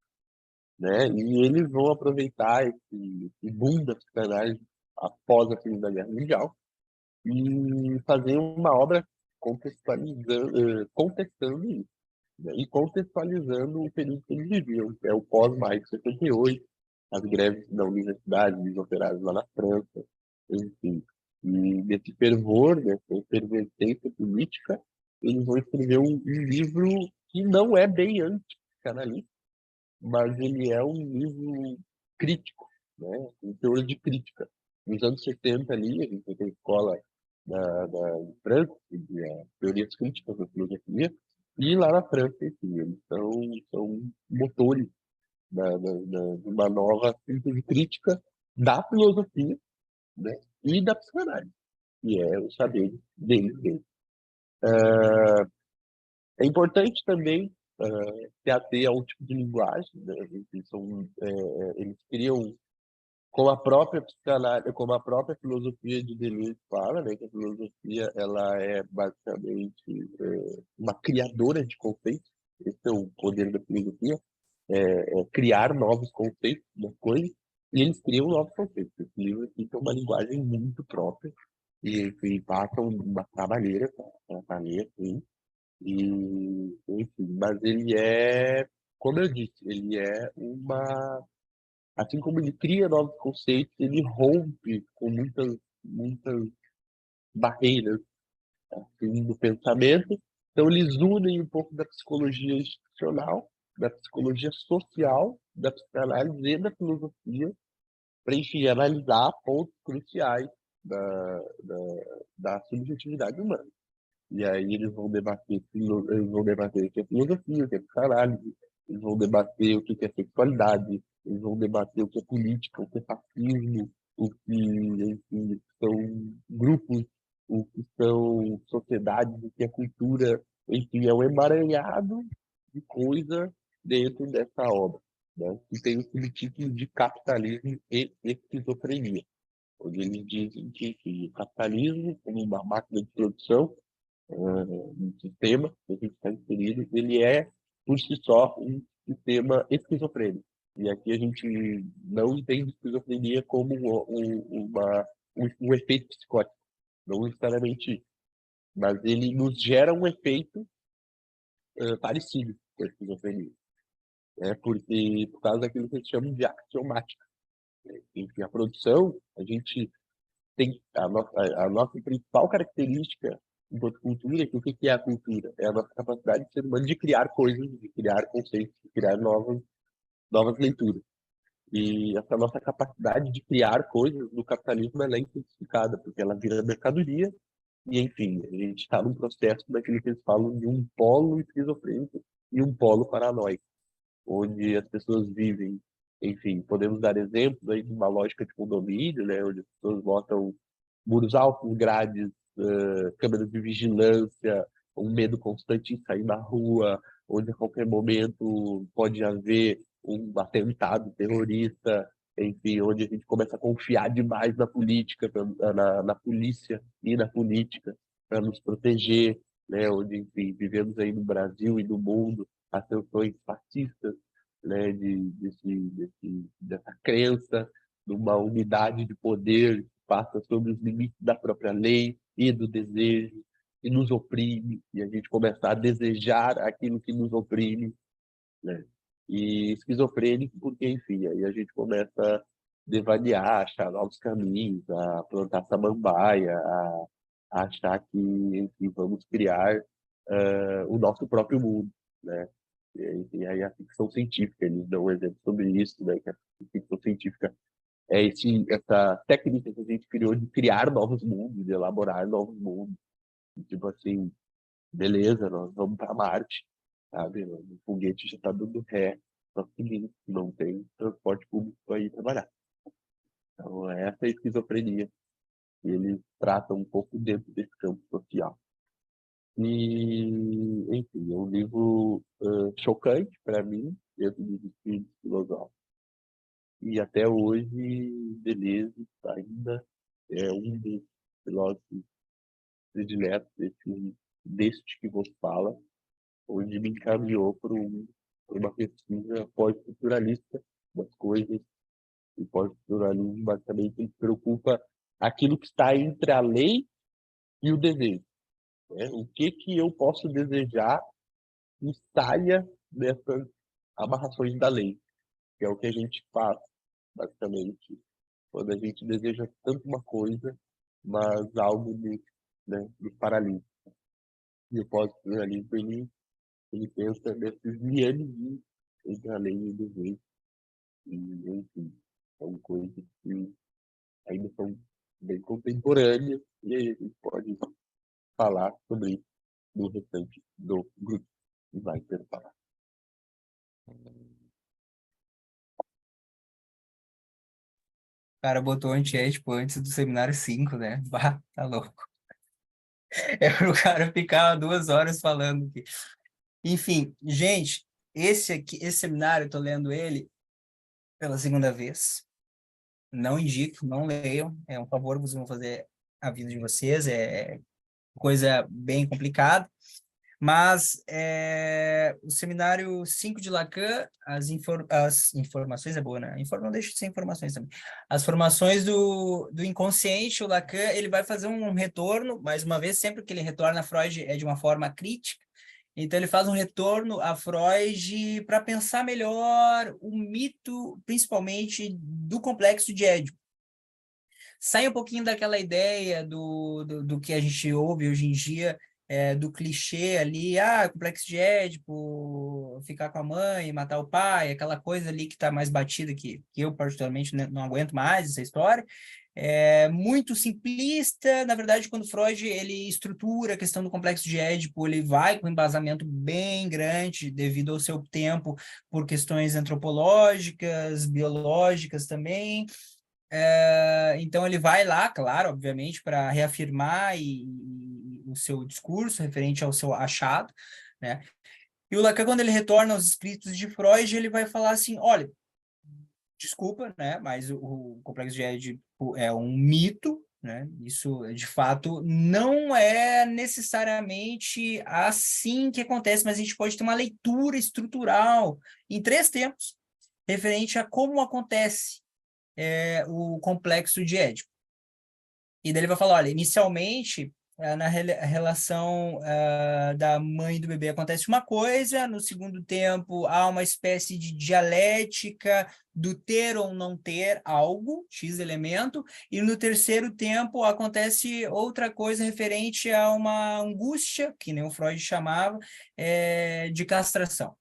né, e eles vão aproveitar esse boom da psicanálise após a Segunda Guerra Mundial e fazer uma obra contestando isso, né? E contextualizando o período que eles viviam, que é o pós-maio de 78, as greves da universidade, dos operários lá na França, enfim. E desse fervor, dessa efervescência política, eles vão escrever um livro que não é bem anti-psicanalista, mas ele é um livro crítico, né? Um teor de crítica. Nos anos 70 ali, a gente tem a escola da França, de teorias críticas da filosofia, e lá na França, enfim, eles são motores de uma nova síntese crítica da filosofia, né? E da psicanálise, que é o saber deles. É importante também se ater a um tipo de linguagem, né? Eles criam, como a própria psicanálise, como a própria filosofia de Deleuze fala, né, que a filosofia ela é basicamente uma criadora de conceitos. Esse é o poder da filosofia, é criar novos conceitos das coisas, e eles criam novos conceitos. Esse livro aqui tem uma linguagem muito própria, e passam uma trabalheira para ler, assim, enfim, mas ele é, como eu disse, ele é assim como ele cria novos conceitos, ele rompe com muitas barreiras assim, do pensamento. Então, eles unem um pouco da psicologia institucional, da psicologia social, da psicanálise e da filosofia para, enfim, analisar pontos cruciais da subjetividade humana. E aí eles vão debater, o que é filosofia, o que é psicanálise, eles vão debater o que é sexualidade, eles vão debater o que é política, o que é fascismo, o que, enfim, são grupos, o que são sociedades, o que é cultura, enfim, é um emaranhado de coisa dentro dessa obra, né? Que tem o subtítulo de capitalismo e esquizofrenia, onde eles dizem que, enfim, o capitalismo, como uma máquina de produção, um sistema que a gente está inserido, ele é, por si só, um sistema esquizofrênico. E aqui a gente não entende esquizofrenia como um efeito psicótico, não necessariamente isso. Mas ele nos gera um efeito parecido com a esquizofrenia. Porque, por causa daquilo que eles chamam de axiomática. Enfim, a produção, a gente tem a nossa principal característica enquanto cultura, que o que é a cultura? É a nossa capacidade de ser humano de criar coisas, de criar conceitos, de criar novas leituras. E essa nossa capacidade de criar coisas no capitalismo ela é intensificada, porque ela vira mercadoria e, enfim, a gente está num processo daquilo que eles falam de um polo esquizofrênico e um polo paranoico, onde as pessoas vivem, enfim, podemos dar exemplos aí de uma lógica de condomínio, né, onde as pessoas botam muros altos, grades, câmeras de vigilância, um medo constante em sair na rua, onde a qualquer momento pode haver um atentado terrorista, enfim, onde a gente começa a confiar demais na política, na polícia e na política para nos proteger, né? Onde, enfim, vivemos aí no Brasil e no mundo ascensões fascistas, né? Dessa crença numa unidade de poder que passa sobre os limites da própria lei e do desejo, e nos oprime, e a gente começa a desejar aquilo que nos oprime, né? E esquizofrênico porque, enfim, aí a gente começa a devanear, achar novos caminhos, a plantar samambaia, a achar que, enfim, vamos criar o nosso próprio mundo, né? E aí a ficção científica, eles dão um exemplo sobre isso, né? Que a ficção científica é essa técnica que a gente criou de criar novos mundos, de elaborar novos mundos. Tipo assim, beleza, nós vamos para Marte, sabe? O foguete já está dando ré, só seguindo, não tem transporte público para ir trabalhar. Então, essa é a esquizofrenia. E eles tratam um pouco dentro desse campo social. E, enfim, é um livro chocante para mim, dentro dos espíritos filosóficos. E até hoje, Deleuze ainda é um dos filósofos prediletos deste que vos fala, onde me encaminhou por uma pesquisa pós-estruturalista das coisas. E pós-estruturalismo, basicamente, ele se preocupa aquilo que está entre a lei e o desejo, né? O que eu posso desejar que saia dessas amarrações da lei, que é o que a gente faz, basicamente, quando a gente deseja tanto uma coisa, mas algo nos paralisa. E o pós-estruturalismo, ele pensa nesses liames entre a lei e o desejo. E, enfim, são coisas que ainda são bem contemporâneas e aí a gente pode falar sobre isso no restante do grupo que vai ter falar. O cara botou antiético antes do seminário 5, né? Bah, tá louco. É pro cara ficar 2 horas falando aqui. Enfim, gente, esse seminário, eu tô lendo ele pela segunda vez. Não indico, não leiam. É um favor que vocês vão fazer a vida de vocês. É coisa bem complicada. Mas o seminário 5 de Lacan, as informações é boa, né? Não deixa de ser informações também. As formações do inconsciente, o Lacan, ele vai fazer um retorno, mais uma vez, sempre que ele retorna a Freud é de uma forma crítica. Então, ele faz um retorno a Freud para pensar melhor o mito, principalmente, do complexo de Édipo. Sai um pouquinho daquela ideia do que a gente ouve hoje em dia, do clichê ali, complexo de Édipo, ficar com a mãe, matar o pai, aquela coisa ali que está mais batida, que eu particularmente não aguento mais essa história. É muito simplista. Na verdade, quando Freud ele estrutura a questão do complexo de Édipo, ele vai com um embasamento bem grande devido ao seu tempo, por questões antropológicas, biológicas também. Então ele vai lá, claro, obviamente, para reafirmar o seu discurso referente ao seu achado, né? E o Lacan, quando ele retorna aos escritos de Freud, ele vai falar assim, olha, desculpa, né? Mas o complexo de Édipo é um mito, né? Isso, de fato, não é necessariamente assim que acontece, mas a gente pode ter uma leitura estrutural em 3 tempos referente a como acontece o complexo de Édipo. E daí ele vai falar, olha, inicialmente, na relação da mãe e do bebê acontece uma coisa, no segundo tempo há uma espécie de dialética do ter ou não ter algo, X elemento, e no terceiro tempo acontece outra coisa referente a uma angústia, que nem o Freud chamava, de castração.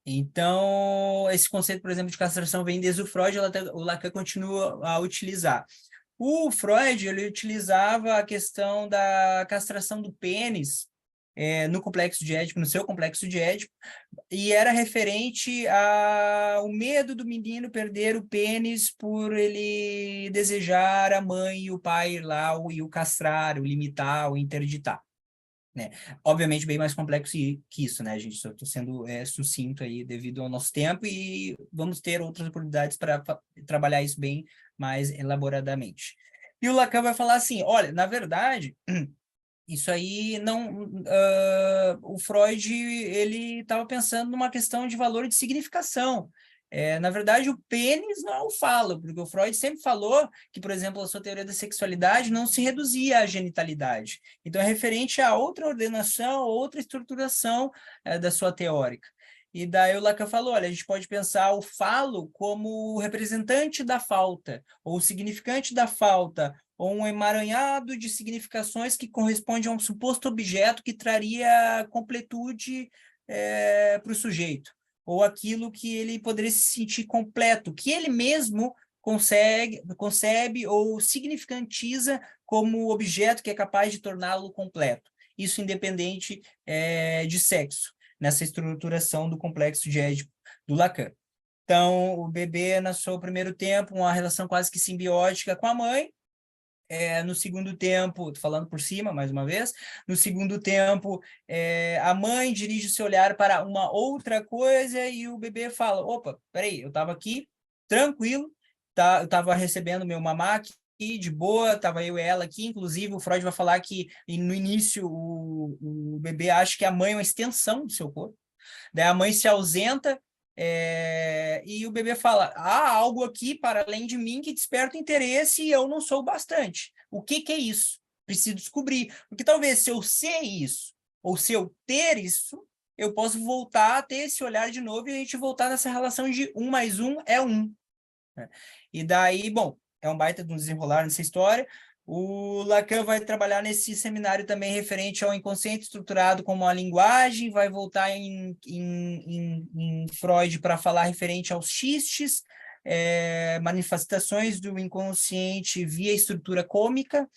Então, esse conceito, por exemplo, de castração vem desde o Freud, o Lacan continua a utilizar. O Freud, ele utilizava a questão da castração do pênis no complexo de Édipo, no seu complexo de Édipo, e era referente ao medo do menino perder o pênis por ele desejar a mãe e o pai ir lá e o castrar, o limitar, o interditar. Né? Obviamente bem mais complexo que isso, né, gente? Só estou sendo sucinto aí devido ao nosso tempo e vamos ter outras oportunidades para trabalhar isso bem mais elaboradamente. E o Lacan vai falar assim, olha, na verdade, isso aí não... o Freud, ele estava pensando numa questão de valor de significação. Na verdade, o pênis não é o falo, porque o Freud sempre falou que, por exemplo, a sua teoria da sexualidade não se reduzia à genitalidade. Então, é referente a outra ordenação, outra estruturação da sua teórica. E daí o Lacan falou, olha, a gente pode pensar o falo como o representante da falta, ou o significante da falta, ou um emaranhado de significações que corresponde a um suposto objeto que traria completude para o sujeito, ou aquilo que ele poderia se sentir completo, que ele mesmo concebe ou significantiza como objeto que é capaz de torná-lo completo. Isso independente de sexo, nessa estruturação do complexo de Édipo do Lacan. Então, o bebê, no seu primeiro tempo, uma relação quase que simbiótica com a mãe. No segundo tempo, tô falando por cima, mais uma vez, no segundo tempo, a mãe dirige o seu olhar para uma outra coisa e o bebê fala, opa, peraí, eu estava aqui, tranquilo, eu estava recebendo meu mamá aqui, de boa, estava eu e ela aqui, inclusive o Freud vai falar que no início o bebê acha que a mãe é uma extensão do seu corpo, daí a mãe se ausenta, e o bebê fala, há algo aqui para além de mim que desperta interesse e eu não sou bastante. O que é isso? Preciso descobrir. Porque talvez se eu sei isso, ou se eu ter isso, eu posso voltar a ter esse olhar de novo e a gente voltar nessa relação de 1 mais 1 é 1. Né? E daí, bom, é um baita de um desenrolar nessa história. O Lacan vai trabalhar nesse seminário também referente ao inconsciente estruturado como uma linguagem, vai voltar em Freud para falar referente aos xistes, manifestações do inconsciente via estrutura cômica,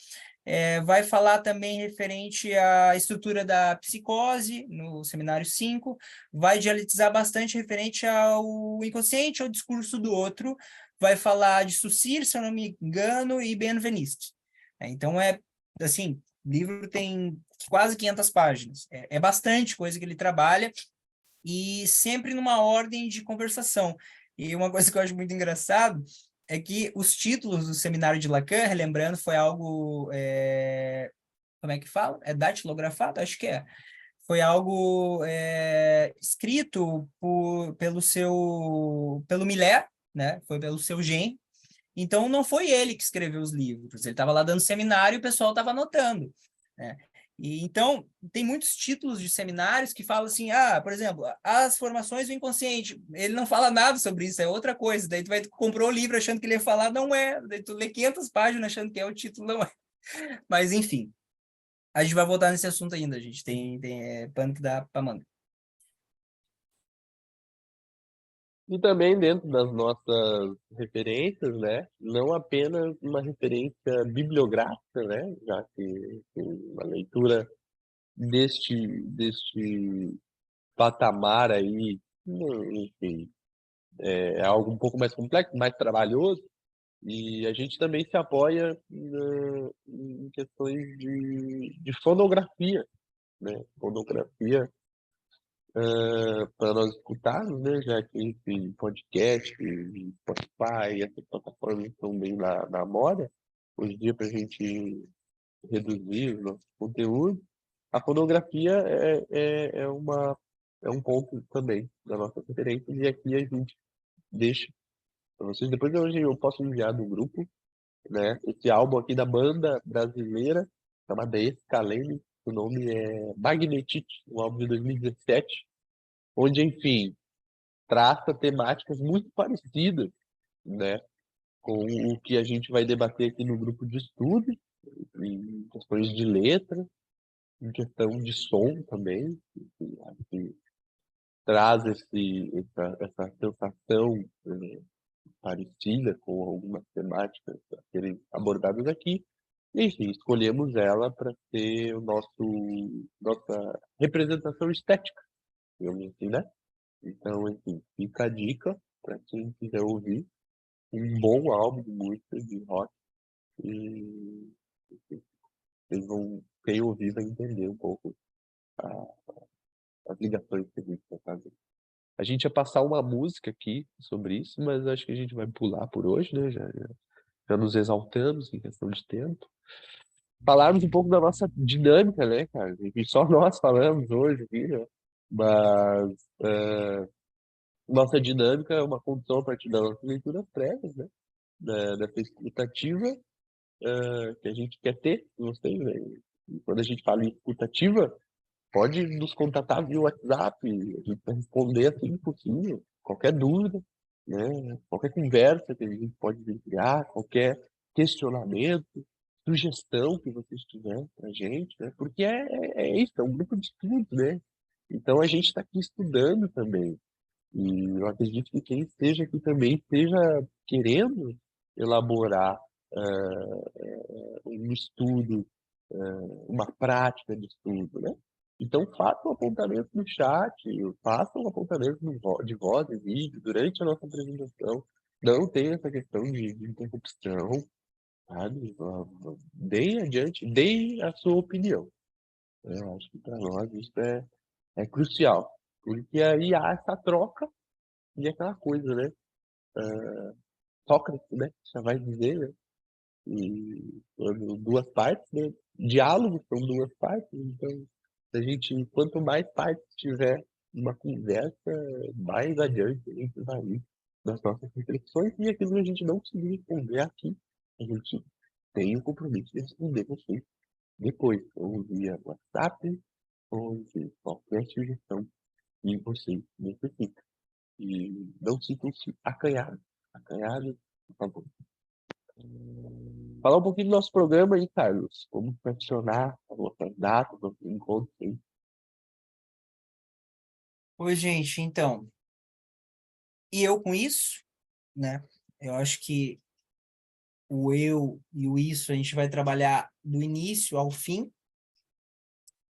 vai falar também referente à estrutura da psicose, no seminário 5, vai dialetizar bastante referente ao inconsciente, ao discurso do outro, vai falar de Saussure, se eu não me engano, e Benveniste. Então, assim, o livro tem quase 500 páginas. É bastante coisa que ele trabalha e sempre numa ordem de conversação. E uma coisa que eu acho muito engraçado é que os títulos do seminário de Lacan, relembrando, foi algo... como é que fala? É datilografado? Acho que é. Foi algo escrito pelo Miller, né? Foi pelo seu genro. Então, não foi ele que escreveu os livros. Ele estava lá dando seminário e o pessoal estava anotando. Né? E, então, tem muitos títulos de seminários que falam assim, por exemplo, as formações do inconsciente. Ele não fala nada sobre isso, é outra coisa. Daí tu comprou o livro achando que ele ia falar, não é. Daí tu lê 500 páginas achando que é o título, não é. Mas, enfim. A gente vai voltar nesse assunto ainda, gente. Tem pano que dá para manga. E também dentro das nossas referências, né? Não apenas uma referência bibliográfica, né? Já que uma leitura deste patamar aí, enfim, é algo um pouco mais complexo, mais trabalhoso, e a gente também se apoia em questões de fonografia, né? Fonografia para nós escutarmos, né? Já que, enfim, podcast, Spotify, essas plataformas estão bem na moda, hoje em dia, para a gente reduzir o nosso conteúdo, a fonografia é um ponto também da nossa referência, e aqui a gente deixa para vocês. Depois eu posso enviar no grupo, né? Esse álbum aqui da banda brasileira, chamada Escalene, o nome é Magnetite, um álbum de 2017, onde, enfim, traça temáticas muito parecidas, né, com o que a gente vai debater aqui no grupo de estudo, em questões de letra, em questão de som também, que traz essa sensação parecida com algumas temáticas a serem abordadas aqui. Enfim, escolhemos ela para ser nossa representação estética, digamos assim, né? Então, enfim, fica a dica para quem quiser ouvir um bom álbum de música de rock, e enfim, vocês vão, quem ouvir vai entender um pouco a- as ligações que a gente está fazendo. A gente ia passar uma música aqui sobre isso, mas acho que a gente vai pular por hoje, né? Já nos exaltamos em questão de tempo. Falarmos um pouco da nossa dinâmica, né, cara? Enfim, só nós falamos hoje aqui, né? Mas nossa dinâmica é uma condição a partir das nossas leituras prévias, né? Dessa escutativa que a gente quer ter, não sei, né? E quando a gente fala em escutativa, pode nos contatar via WhatsApp, a gente vai responder assim que possível, qualquer dúvida, né? Qualquer conversa que a gente pode criar, qualquer questionamento, sugestão que vocês tiverem pra gente, né? Porque é isso, é um grupo de estudo, né? Então a gente está aqui estudando também. E eu acredito que quem esteja aqui também esteja querendo elaborar um estudo, uma prática de estudo, né? Então, faça um apontamento no chat, faça um apontamento de voz e vídeo durante a nossa apresentação. Não tem essa questão de interrupção, sabe? Deem adiante, deem a sua opinião. Eu acho que para nós isso é crucial, porque aí há essa troca e aquela coisa, né? Sócrates, né? Já vai dizer, né? E quando duas partes, né? Diálogos são duas partes, então a gente, quanto mais partes tiver uma conversa, mais adiante a gente vai ir nas nossas reflexões, e aquilo que a gente não conseguir responder aqui, a gente tem o compromisso de responder vocês depois, ou via WhatsApp, ou enfim, qualquer sugestão que vocês necessitem. E não sintam-se acanhados, por favor. Falar um pouquinho do nosso programa aí, Carlos. Como vai funcionar as nossas datas, nossos encontros aí. Oi, gente, então, e eu com isso, né? Eu acho que o eu e o isso a gente vai trabalhar do início ao fim.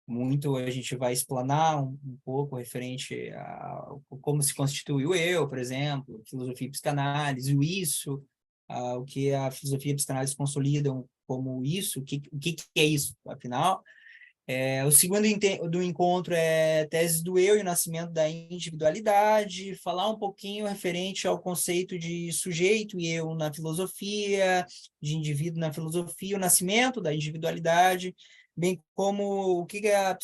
Muito a gente vai explanar um pouco referente a como se constitui o eu, por exemplo, filosofia e psicanálise, o isso, o que a filosofia e a psicanálise consolidam como isso, o que é isso, afinal. O segundo do encontro é tese do eu e o nascimento da individualidade, falar um pouquinho referente ao conceito de sujeito e eu na filosofia, de indivíduo na filosofia, o nascimento da individualidade, bem como o que a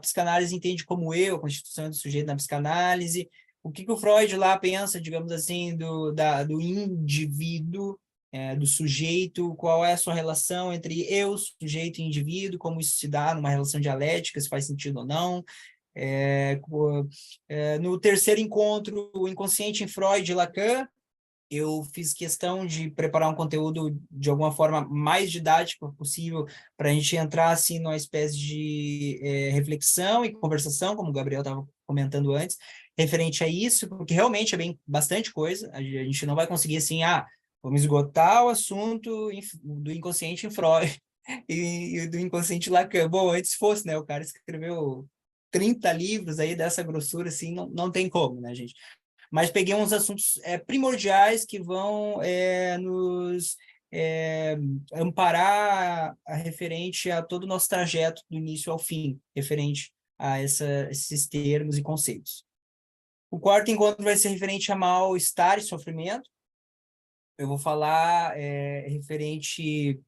psicanálise entende como eu, a constituição do sujeito na psicanálise, o que o Freud lá pensa, digamos assim, do indivíduo, do sujeito, qual é a sua relação entre eu, sujeito e indivíduo, como isso se dá numa relação dialética, se faz sentido ou não. No terceiro encontro, o inconsciente em Freud e Lacan, eu fiz questão de preparar um conteúdo de alguma forma mais didática possível para a gente entrar assim numa espécie de reflexão e conversação, como o Gabriel estava comentando antes, referente a isso, porque realmente é bem bastante coisa. A gente não vai conseguir assim, vamos esgotar o assunto do inconsciente em Freud e do inconsciente Lacan. Bom, antes fosse, né? O cara escreveu 30 livros aí dessa grossura, assim, não tem como, né, gente? Mas peguei uns assuntos primordiais que vão nos amparar referente a todo o nosso trajeto do início ao fim, referente a esses termos e conceitos. O quarto encontro vai ser referente a mal-estar e sofrimento. Eu vou falar referente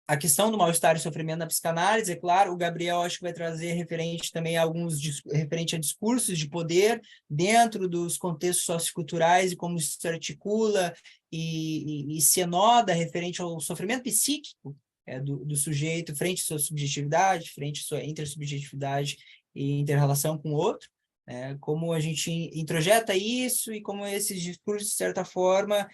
a questão do mal-estar e sofrimento na psicanálise, é claro, o Gabriel acho que vai trazer referente também a referente a discursos de poder dentro dos contextos socioculturais e como isso se articula e se enoda referente ao sofrimento psíquico do sujeito frente à sua subjetividade, frente à sua intersubjetividade e inter-relação com o outro, como a gente introjeta isso e como esses discursos, de certa forma,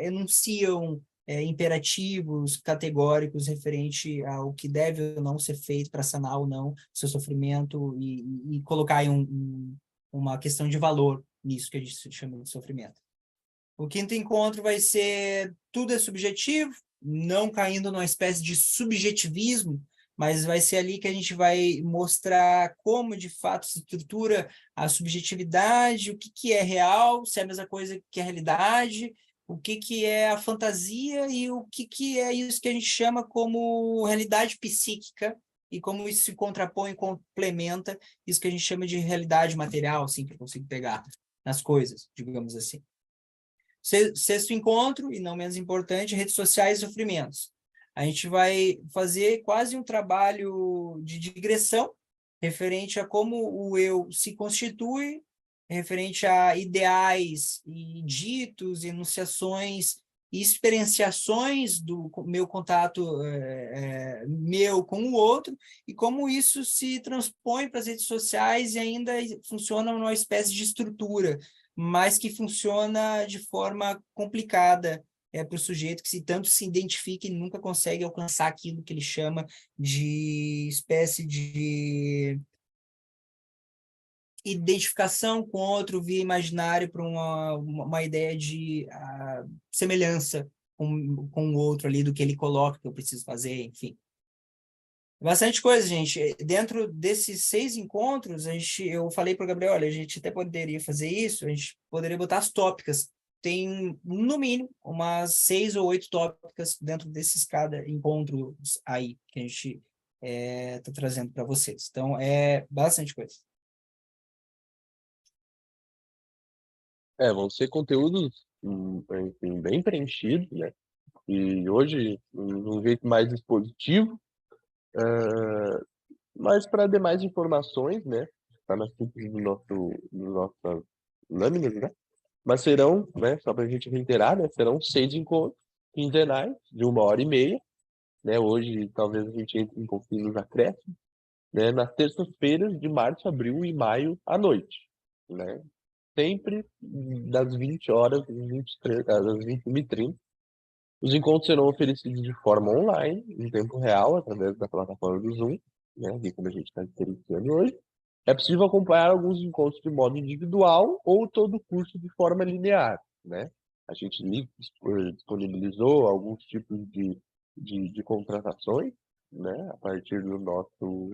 enunciam imperativos categóricos referente ao que deve ou não ser feito para sanar ou não seu sofrimento e colocar aí uma questão de valor nisso que a gente chama de sofrimento. O quinto encontro vai ser tudo é subjetivo, não caindo numa espécie de subjetivismo, mas vai ser ali que a gente vai mostrar como de fato se estrutura a subjetividade, o que é real, se é a mesma coisa que a realidade, o que é a fantasia e o que é isso que a gente chama como realidade psíquica e como isso se contrapõe e complementa isso que a gente chama de realidade material, assim, que eu consigo pegar nas coisas, digamos assim. Sexto encontro, e não menos importante, redes sociais e sofrimentos. A gente vai fazer quase um trabalho de digressão referente a como o eu se constitui, referente a ideais e ditos, enunciações e experienciações do meu contato meu com o outro, e como isso se transpõe para as redes sociais e ainda funciona numa espécie de estrutura, mas que funciona de forma complicada para o sujeito que tanto se identifica e nunca consegue alcançar aquilo que ele chama de espécie de identificação com outro via imaginário para uma ideia de semelhança com o outro ali, do que ele coloca, que eu preciso fazer, enfim. Bastante coisa, gente. Dentro desses 6 encontros, eu falei para o Gabriel, olha, a gente até poderia fazer isso, a gente poderia botar as tópicas. Tem, no mínimo, umas 6 ou 8 tópicas dentro desses cada encontro aí que a gente está trazendo para vocês. Então, é bastante coisa. Vão ser conteúdos, enfim, bem preenchidos, né? E hoje, um jeito mais expositivo, mas para demais informações, né? Está na síntese do nossas lâminas, né? Mas serão, né? Só para a gente reiterar, né? Serão 6 encontros quinzenais de 1h30, né? Hoje, talvez a gente entre um pouquinho nos acréscimos, né? Nas terças-feiras de março, abril e maio à noite, né? Sempre das 20 horas às 21h30. Os encontros serão oferecidos de forma online, em tempo real, através da plataforma do Zoom, né, aqui como a gente está experienciando hoje. É possível acompanhar alguns encontros de modo individual ou todo o curso de forma linear, né? A gente disponibilizou alguns tipos de contratações, né, a partir do nosso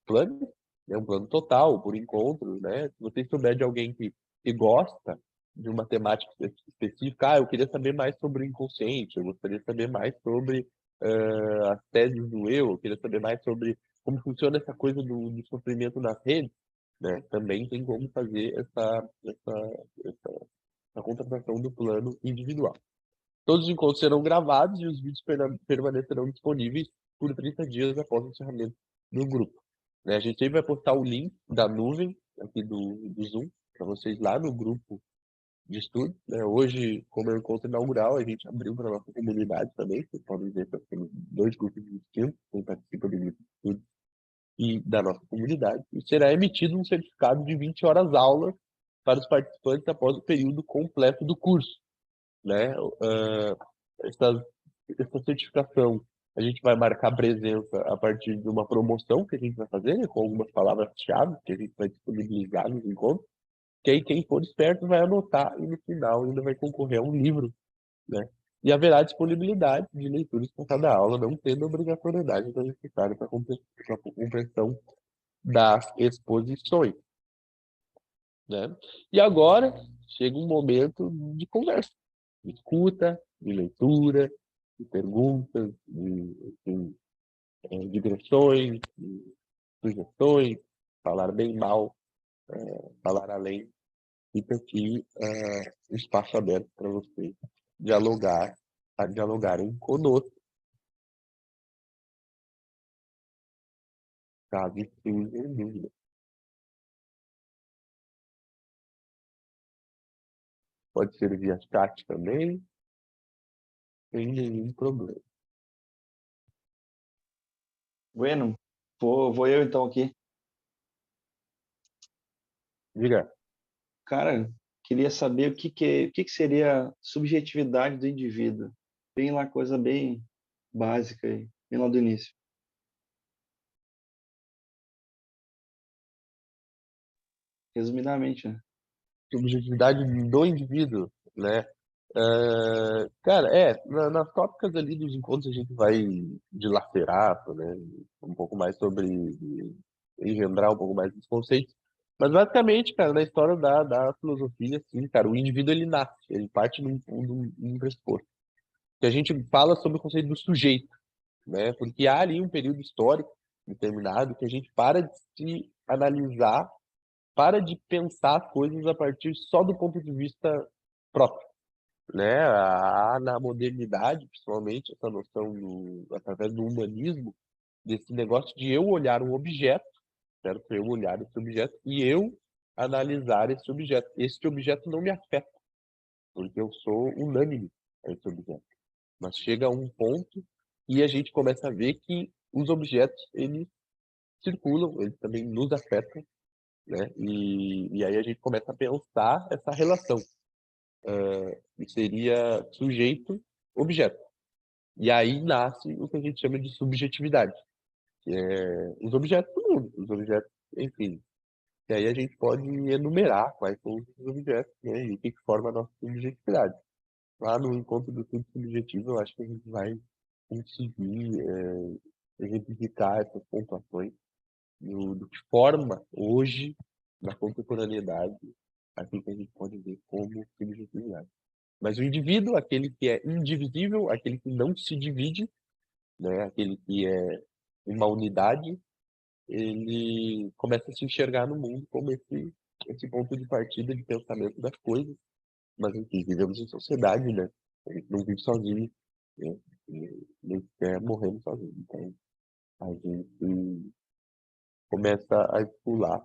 plano, né, um plano total, por encontro, né? Se você souber de alguém que gosta de uma temática específica, eu queria saber mais sobre o inconsciente, eu gostaria de saber mais sobre as teses do eu queria saber mais sobre como funciona essa coisa do sofrimento nas redes, né? Também tem como fazer essa contratação do plano individual. Todos os encontros serão gravados e os vídeos permanecerão disponíveis por 30 dias após o encerramento do grupo, né? A gente sempre vai postar o link da nuvem aqui do Zoom para vocês lá no grupo de estudo, né? Hoje, como é o encontro inaugural, a gente abriu para a nossa comunidade também. Vocês podem ver que nós temos 2 grupos distintos, quem participa do grupo de estudo e da nossa comunidade. E será emitido um certificado de 20 horas aula para os participantes após o período completo do curso, né? Essa, essa certificação, a gente vai marcar presença a partir de uma promoção que a gente vai fazer, né, com algumas palavras-chave que a gente vai disponibilizar nos encontros, que aí quem for esperto vai anotar e no final ainda vai concorrer a um livro, né? E haverá disponibilidade de leituras para cada aula, não tendo obrigatoriedade da necessária para a compreensão das exposições, né? E agora chega um momento de conversa, de escuta, de leitura, de perguntas, de, enfim, digressões, de sugestões, falar bem mal, falar além. Fica aqui o espaço aberto para vocês dialogarem conosco, caso surjam dúvidas. Pode ser via chat também, sem nenhum problema. Bueno, vou eu então aqui. Diga. Cara, queria saber o que seria subjetividade do indivíduo. Bem lá, coisa bem básica aí, bem lá do início. Resumidamente, né? Subjetividade do indivíduo, né? Cara, nas tópicas ali dos encontros a gente vai dilacerar, né? Um pouco mais sobre engendrar um pouco mais dos conceitos. Mas basicamente, cara, na história da filosofia, assim, cara, o indivíduo ele nasce, ele parte de um pressuposto. Que a gente fala sobre o conceito do sujeito, né? Porque há ali um período histórico determinado que a gente para de se analisar, para de pensar as coisas a partir só do ponto de vista próprio, né? Na modernidade, principalmente, essa noção através do humanismo, desse negócio de eu olhar um objeto, certo? Eu olhar esse objeto e eu analisar esse objeto. Esse objeto não me afeta, porque eu sou unânime a esse objeto. Mas chega a um ponto e a gente começa a ver que os objetos, eles circulam, eles também nos afetam, né? E aí a gente começa a pensar essa relação, que seria sujeito-objeto. E aí nasce o que a gente chama de subjetividade, que é os objetos do mundo, os objetos, enfim. E aí a gente pode enumerar quais são os objetos, né, e o que forma a nossa subjetividade. Lá no encontro do tudo subjetivo, eu acho que a gente vai conseguir exemplificar essas pontuações do que forma hoje, na contemporaneidade, aquilo que a gente pode ver como subjetividade. Mas o indivíduo, aquele que é indivisível, aquele que não se divide, né, aquele que é uma unidade, ele começa a se enxergar no mundo como esse ponto de partida de pensamento das coisas. Mas, enfim, vivemos em sociedade, né? A gente não vive sozinho, né? E nem sequer morrendo sozinho. Então, a gente começa a pular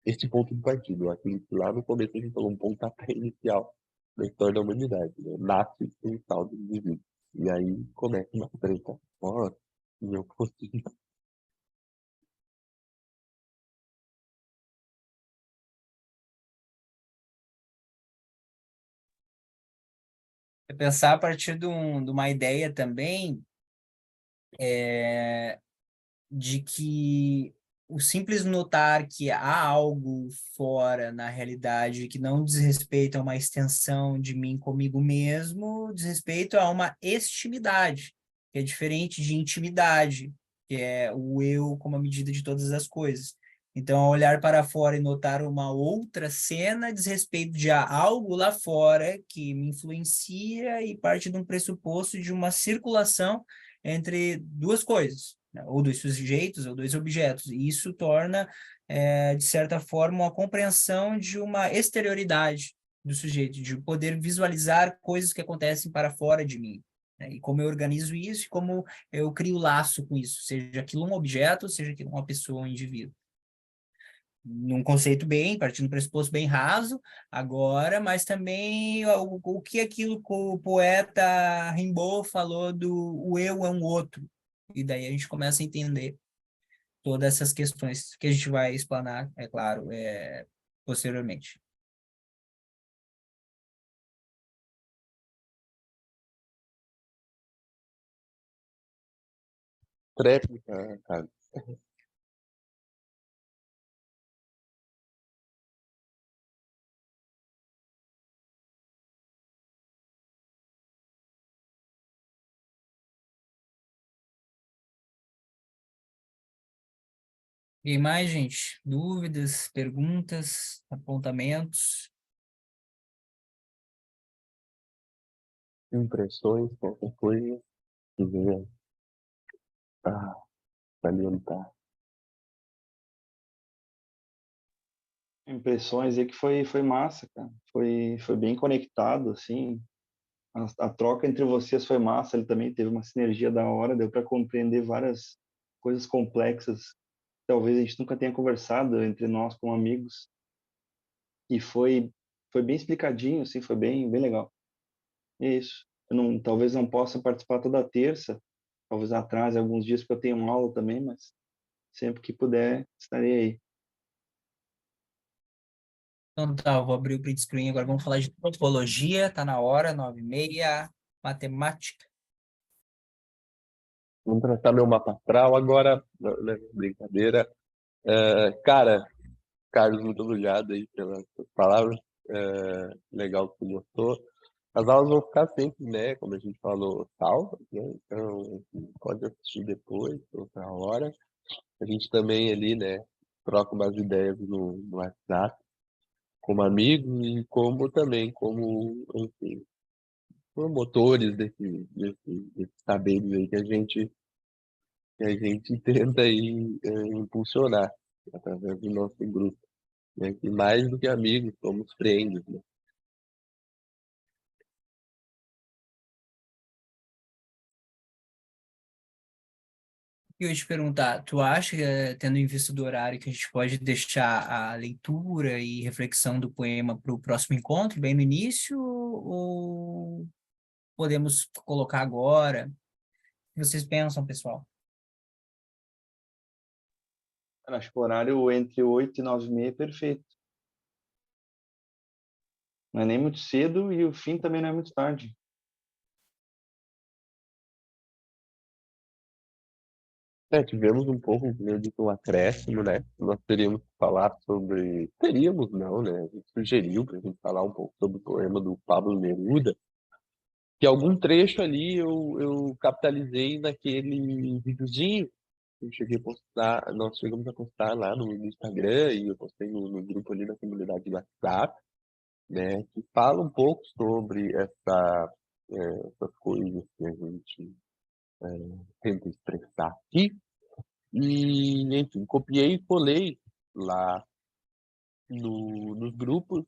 esse ponto de partida. Aquilo que lá no começo a gente falou um pontapé inicial da história da humanidade, né? Nasce um tal de indivíduo. E aí começa uma treta. Ó, meu focinho. É pensar a partir de uma ideia também de que o simples notar que há algo fora na realidade que não diz respeito a uma extensão de mim comigo mesmo, diz respeito a uma extimidade, que é diferente de intimidade, que é o eu como a medida de todas as coisas. Então, ao olhar para fora e notar uma outra cena, diz respeito de há algo lá fora que me influencia e parte de um pressuposto de uma circulação entre duas coisas, né? Ou dois sujeitos, ou dois objetos. E isso torna, de certa forma, uma compreensão de uma exterioridade do sujeito, de poder visualizar coisas que acontecem para fora de mim, né? E como eu organizo isso e como eu crio laço com isso, seja aquilo um objeto, seja aquilo uma pessoa, um indivíduo. Num conceito bem, partindo do pressuposto bem raso, agora, mas também o que aquilo que o poeta Rimbaud falou do o eu é um outro. E daí a gente começa a entender todas essas questões que a gente vai explanar, é claro, posteriormente. tréplica, cara. E aí mais, gente? Dúvidas, perguntas, apontamentos? Impressões, qualquer coisa que venha a salientar. Impressões aí que foi massa, cara. Foi bem conectado, assim. A troca entre vocês foi massa, ele também teve uma sinergia da hora, deu para compreender várias coisas complexas. Talvez a gente nunca tenha conversado entre nós como amigos. E foi bem explicadinho, assim, foi bem legal. E é isso. Eu não, talvez não possa participar toda terça, talvez atrase alguns dias porque eu tenho uma aula também, mas sempre que puder, estarei aí. Então tá, eu vou abrir o print screen agora. Vamos falar de topologia, tá na hora, 9h30. Matemática. Vamos tratar meu mapa astral agora, né? Brincadeira. Cara, Carlos, muito obrigado aí pelas suas palavras. Legal que você gostou. As aulas vão ficar sempre, né? Como a gente falou, salvas, né? Então, pode assistir depois, outra hora. A gente também ali, né? Troca umas ideias no WhatsApp, como amigos e como também, como, enfim, promotores desses saberes aí que a gente tenta aí impulsionar através do nosso grupo, né? E mais do que amigos, somos friends, né? E eu ia te perguntar, tu acha, tendo em vista do horário, que a gente pode deixar a leitura e reflexão do poema para o próximo encontro, bem no início, ou podemos colocar agora? O que vocês pensam, pessoal? Cara, acho que o horário entre 8 e 9h30 é perfeito. Não é nem muito cedo e o fim também não é muito tarde. Tivemos um pouco, eu digo, um acréscimo, né? Nós teríamos que falar sobre. Teríamos, não, né? A gente sugeriu para a gente falar um pouco sobre o poema do Pablo Neruda, que algum trecho ali eu capitalizei naquele videozinho que eu cheguei a postar, nós chegamos a postar lá no Instagram e eu postei no grupo ali da comunidade do WhatsApp, né? Que fala um pouco sobre essas coisas que a gente tenta expressar aqui. E, enfim, copiei e colei lá nos grupos.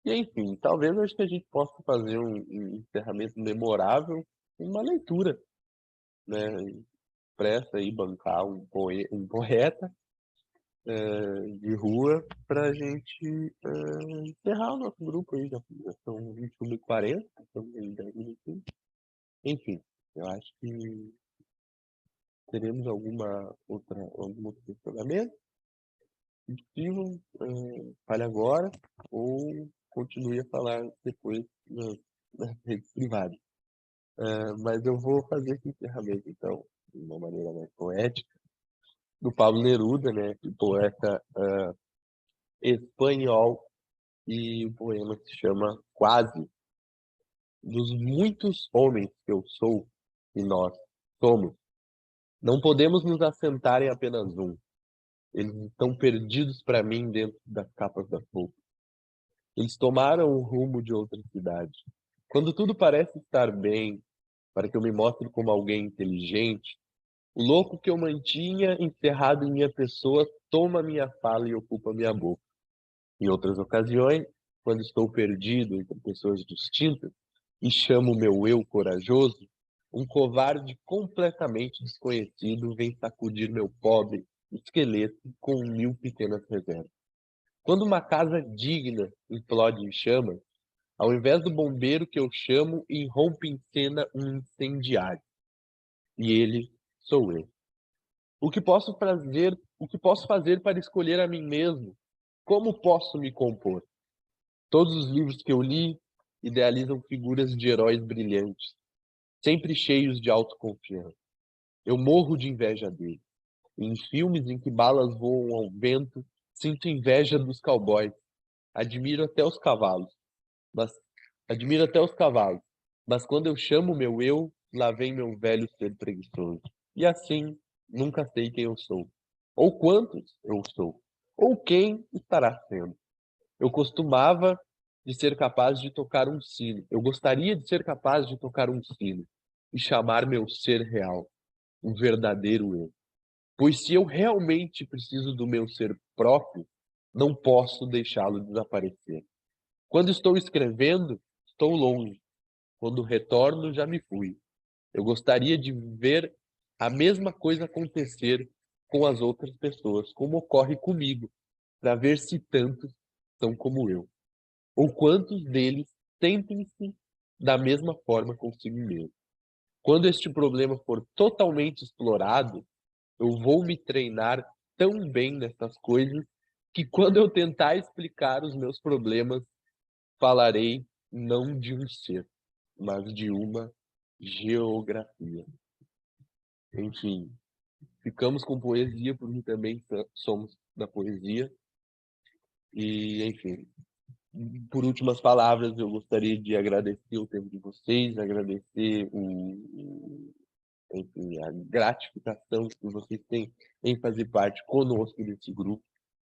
E, enfim, talvez acho que a gente possa fazer um encerramento memorável, uma leitura, né? Expressa aí, bancar um poeta de rua para a gente encerrar o nosso grupo aí. Já são 21h40, estamos em 10 minutinhos. Enfim, eu acho que teremos algum outro questionamento. Possível, fale agora ou continue a falar depois nas redes privadas. Mas eu vou fazer esse encerramento, então, de uma maneira mais poética, do Pablo Neruda, né, poeta espanhol, e o poema se chama Quase. Dos muitos homens que eu sou e nós somos, não podemos nos assentar em apenas um. Eles estão perdidos para mim dentro das capas das roupas. Eles tomaram o rumo de outra cidade. Quando tudo parece estar bem, para que eu me mostre como alguém inteligente, o louco que eu mantinha encerrado em minha pessoa toma minha fala e ocupa minha boca. Em outras ocasiões, quando estou perdido entre pessoas distintas e chamo meu eu corajoso, um covarde completamente desconhecido vem sacudir meu pobre esqueleto com 1000 pequenas reservas. Quando uma casa digna implode em chamas, ao invés do bombeiro que eu chamo, irrompe em cena um incendiário. E ele sou eu. O que posso fazer para escolher a mim mesmo? Como posso me compor? Todos os livros que eu li idealizam figuras de heróis brilhantes, sempre cheios de autoconfiança. Eu morro de inveja dele. Em filmes em que balas voam ao vento, sinto inveja dos cowboys. Admiro até os cavalos. Mas admiro até os cavalos. Mas quando eu chamo meu eu, lá vem meu velho ser preguiçoso. E assim, nunca sei quem eu sou. Ou quantos eu sou. Ou quem estará sendo. Eu costumava de ser capaz de tocar um sino. Eu gostaria de ser capaz de tocar um sino e chamar meu ser real, um verdadeiro eu. Pois se eu realmente preciso do meu ser próprio, não posso deixá-lo desaparecer. Quando estou escrevendo, estou longe. Quando retorno, já me fui. Eu gostaria de ver a mesma coisa acontecer com as outras pessoas, como ocorre comigo, para ver se tantos são como eu. Ou quantos deles sentem-se da mesma forma consigo mesmo. Quando este problema for totalmente explorado, eu vou me treinar tão bem nessas coisas que quando eu tentar explicar os meus problemas, falarei não de um ser, mas de uma geografia. Enfim, ficamos com poesia porque também somos da poesia. E, enfim, por últimas palavras, eu gostaria de agradecer o tempo de vocês, agradecer enfim, a gratificação que vocês têm em fazer parte conosco desse grupo.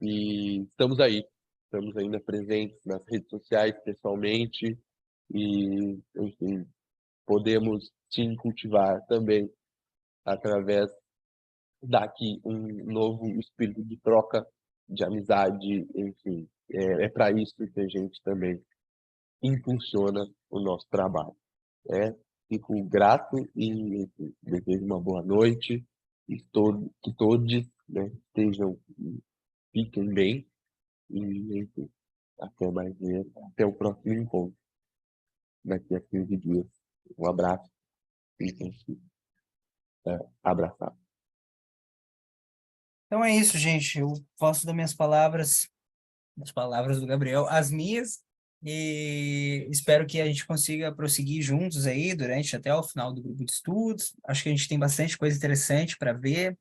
E estamos ainda presentes nas redes sociais, pessoalmente, e, enfim, podemos sim cultivar também, através daqui, um novo espírito de troca, de amizade, enfim. É para isso que a gente também impulsiona o nosso trabalho. Fico grato e, enfim, desejo uma boa noite e que todos, né, fiquem bem e, enfim, até o próximo encontro daqui a 15 dias. Um abraço e abraçar. Então é isso, gente. Eu faço das minhas palavras, as palavras do Gabriel, as minhas, e espero que a gente consiga prosseguir juntos aí durante até o final do grupo de estudos. Acho que a gente tem bastante coisa interessante para ver.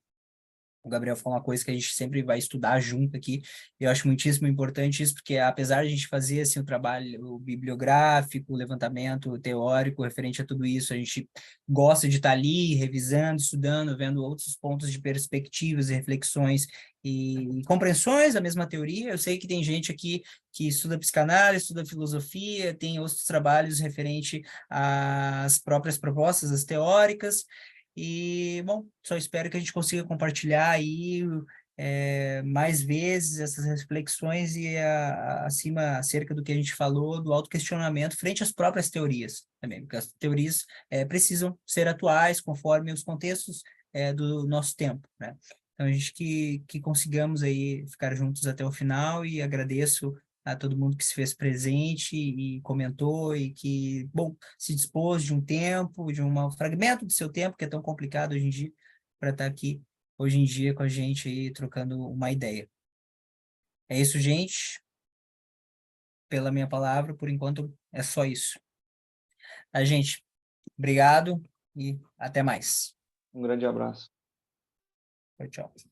O Gabriel falou uma coisa que a gente sempre vai estudar junto aqui. Eu acho muitíssimo importante isso, porque apesar de a gente fazer assim, o trabalho bibliográfico, o levantamento teórico referente a tudo isso, a gente gosta de estar ali revisando, estudando, vendo outros pontos de perspectivas e reflexões e compreensões da mesma teoria. Eu sei que tem gente aqui que estuda psicanálise, estuda filosofia, tem outros trabalhos referente às próprias propostas, as teóricas. E, bom, só espero que a gente consiga compartilhar aí mais vezes essas reflexões e acima acerca do que a gente falou, do autoquestionamento frente às próprias teorias também, porque as teorias precisam ser atuais conforme os contextos do nosso tempo, né? Então, a gente que consigamos aí ficar juntos até o final e agradeço a todo mundo que se fez presente e comentou e que, bom, se dispôs de um tempo, de um fragmento do seu tempo, que é tão complicado hoje em dia, para estar aqui hoje em dia com a gente aí, trocando uma ideia. É isso, gente. Pela minha palavra, por enquanto é só isso. Tá, gente? Obrigado e até mais. Um grande abraço. Tchau, tchau.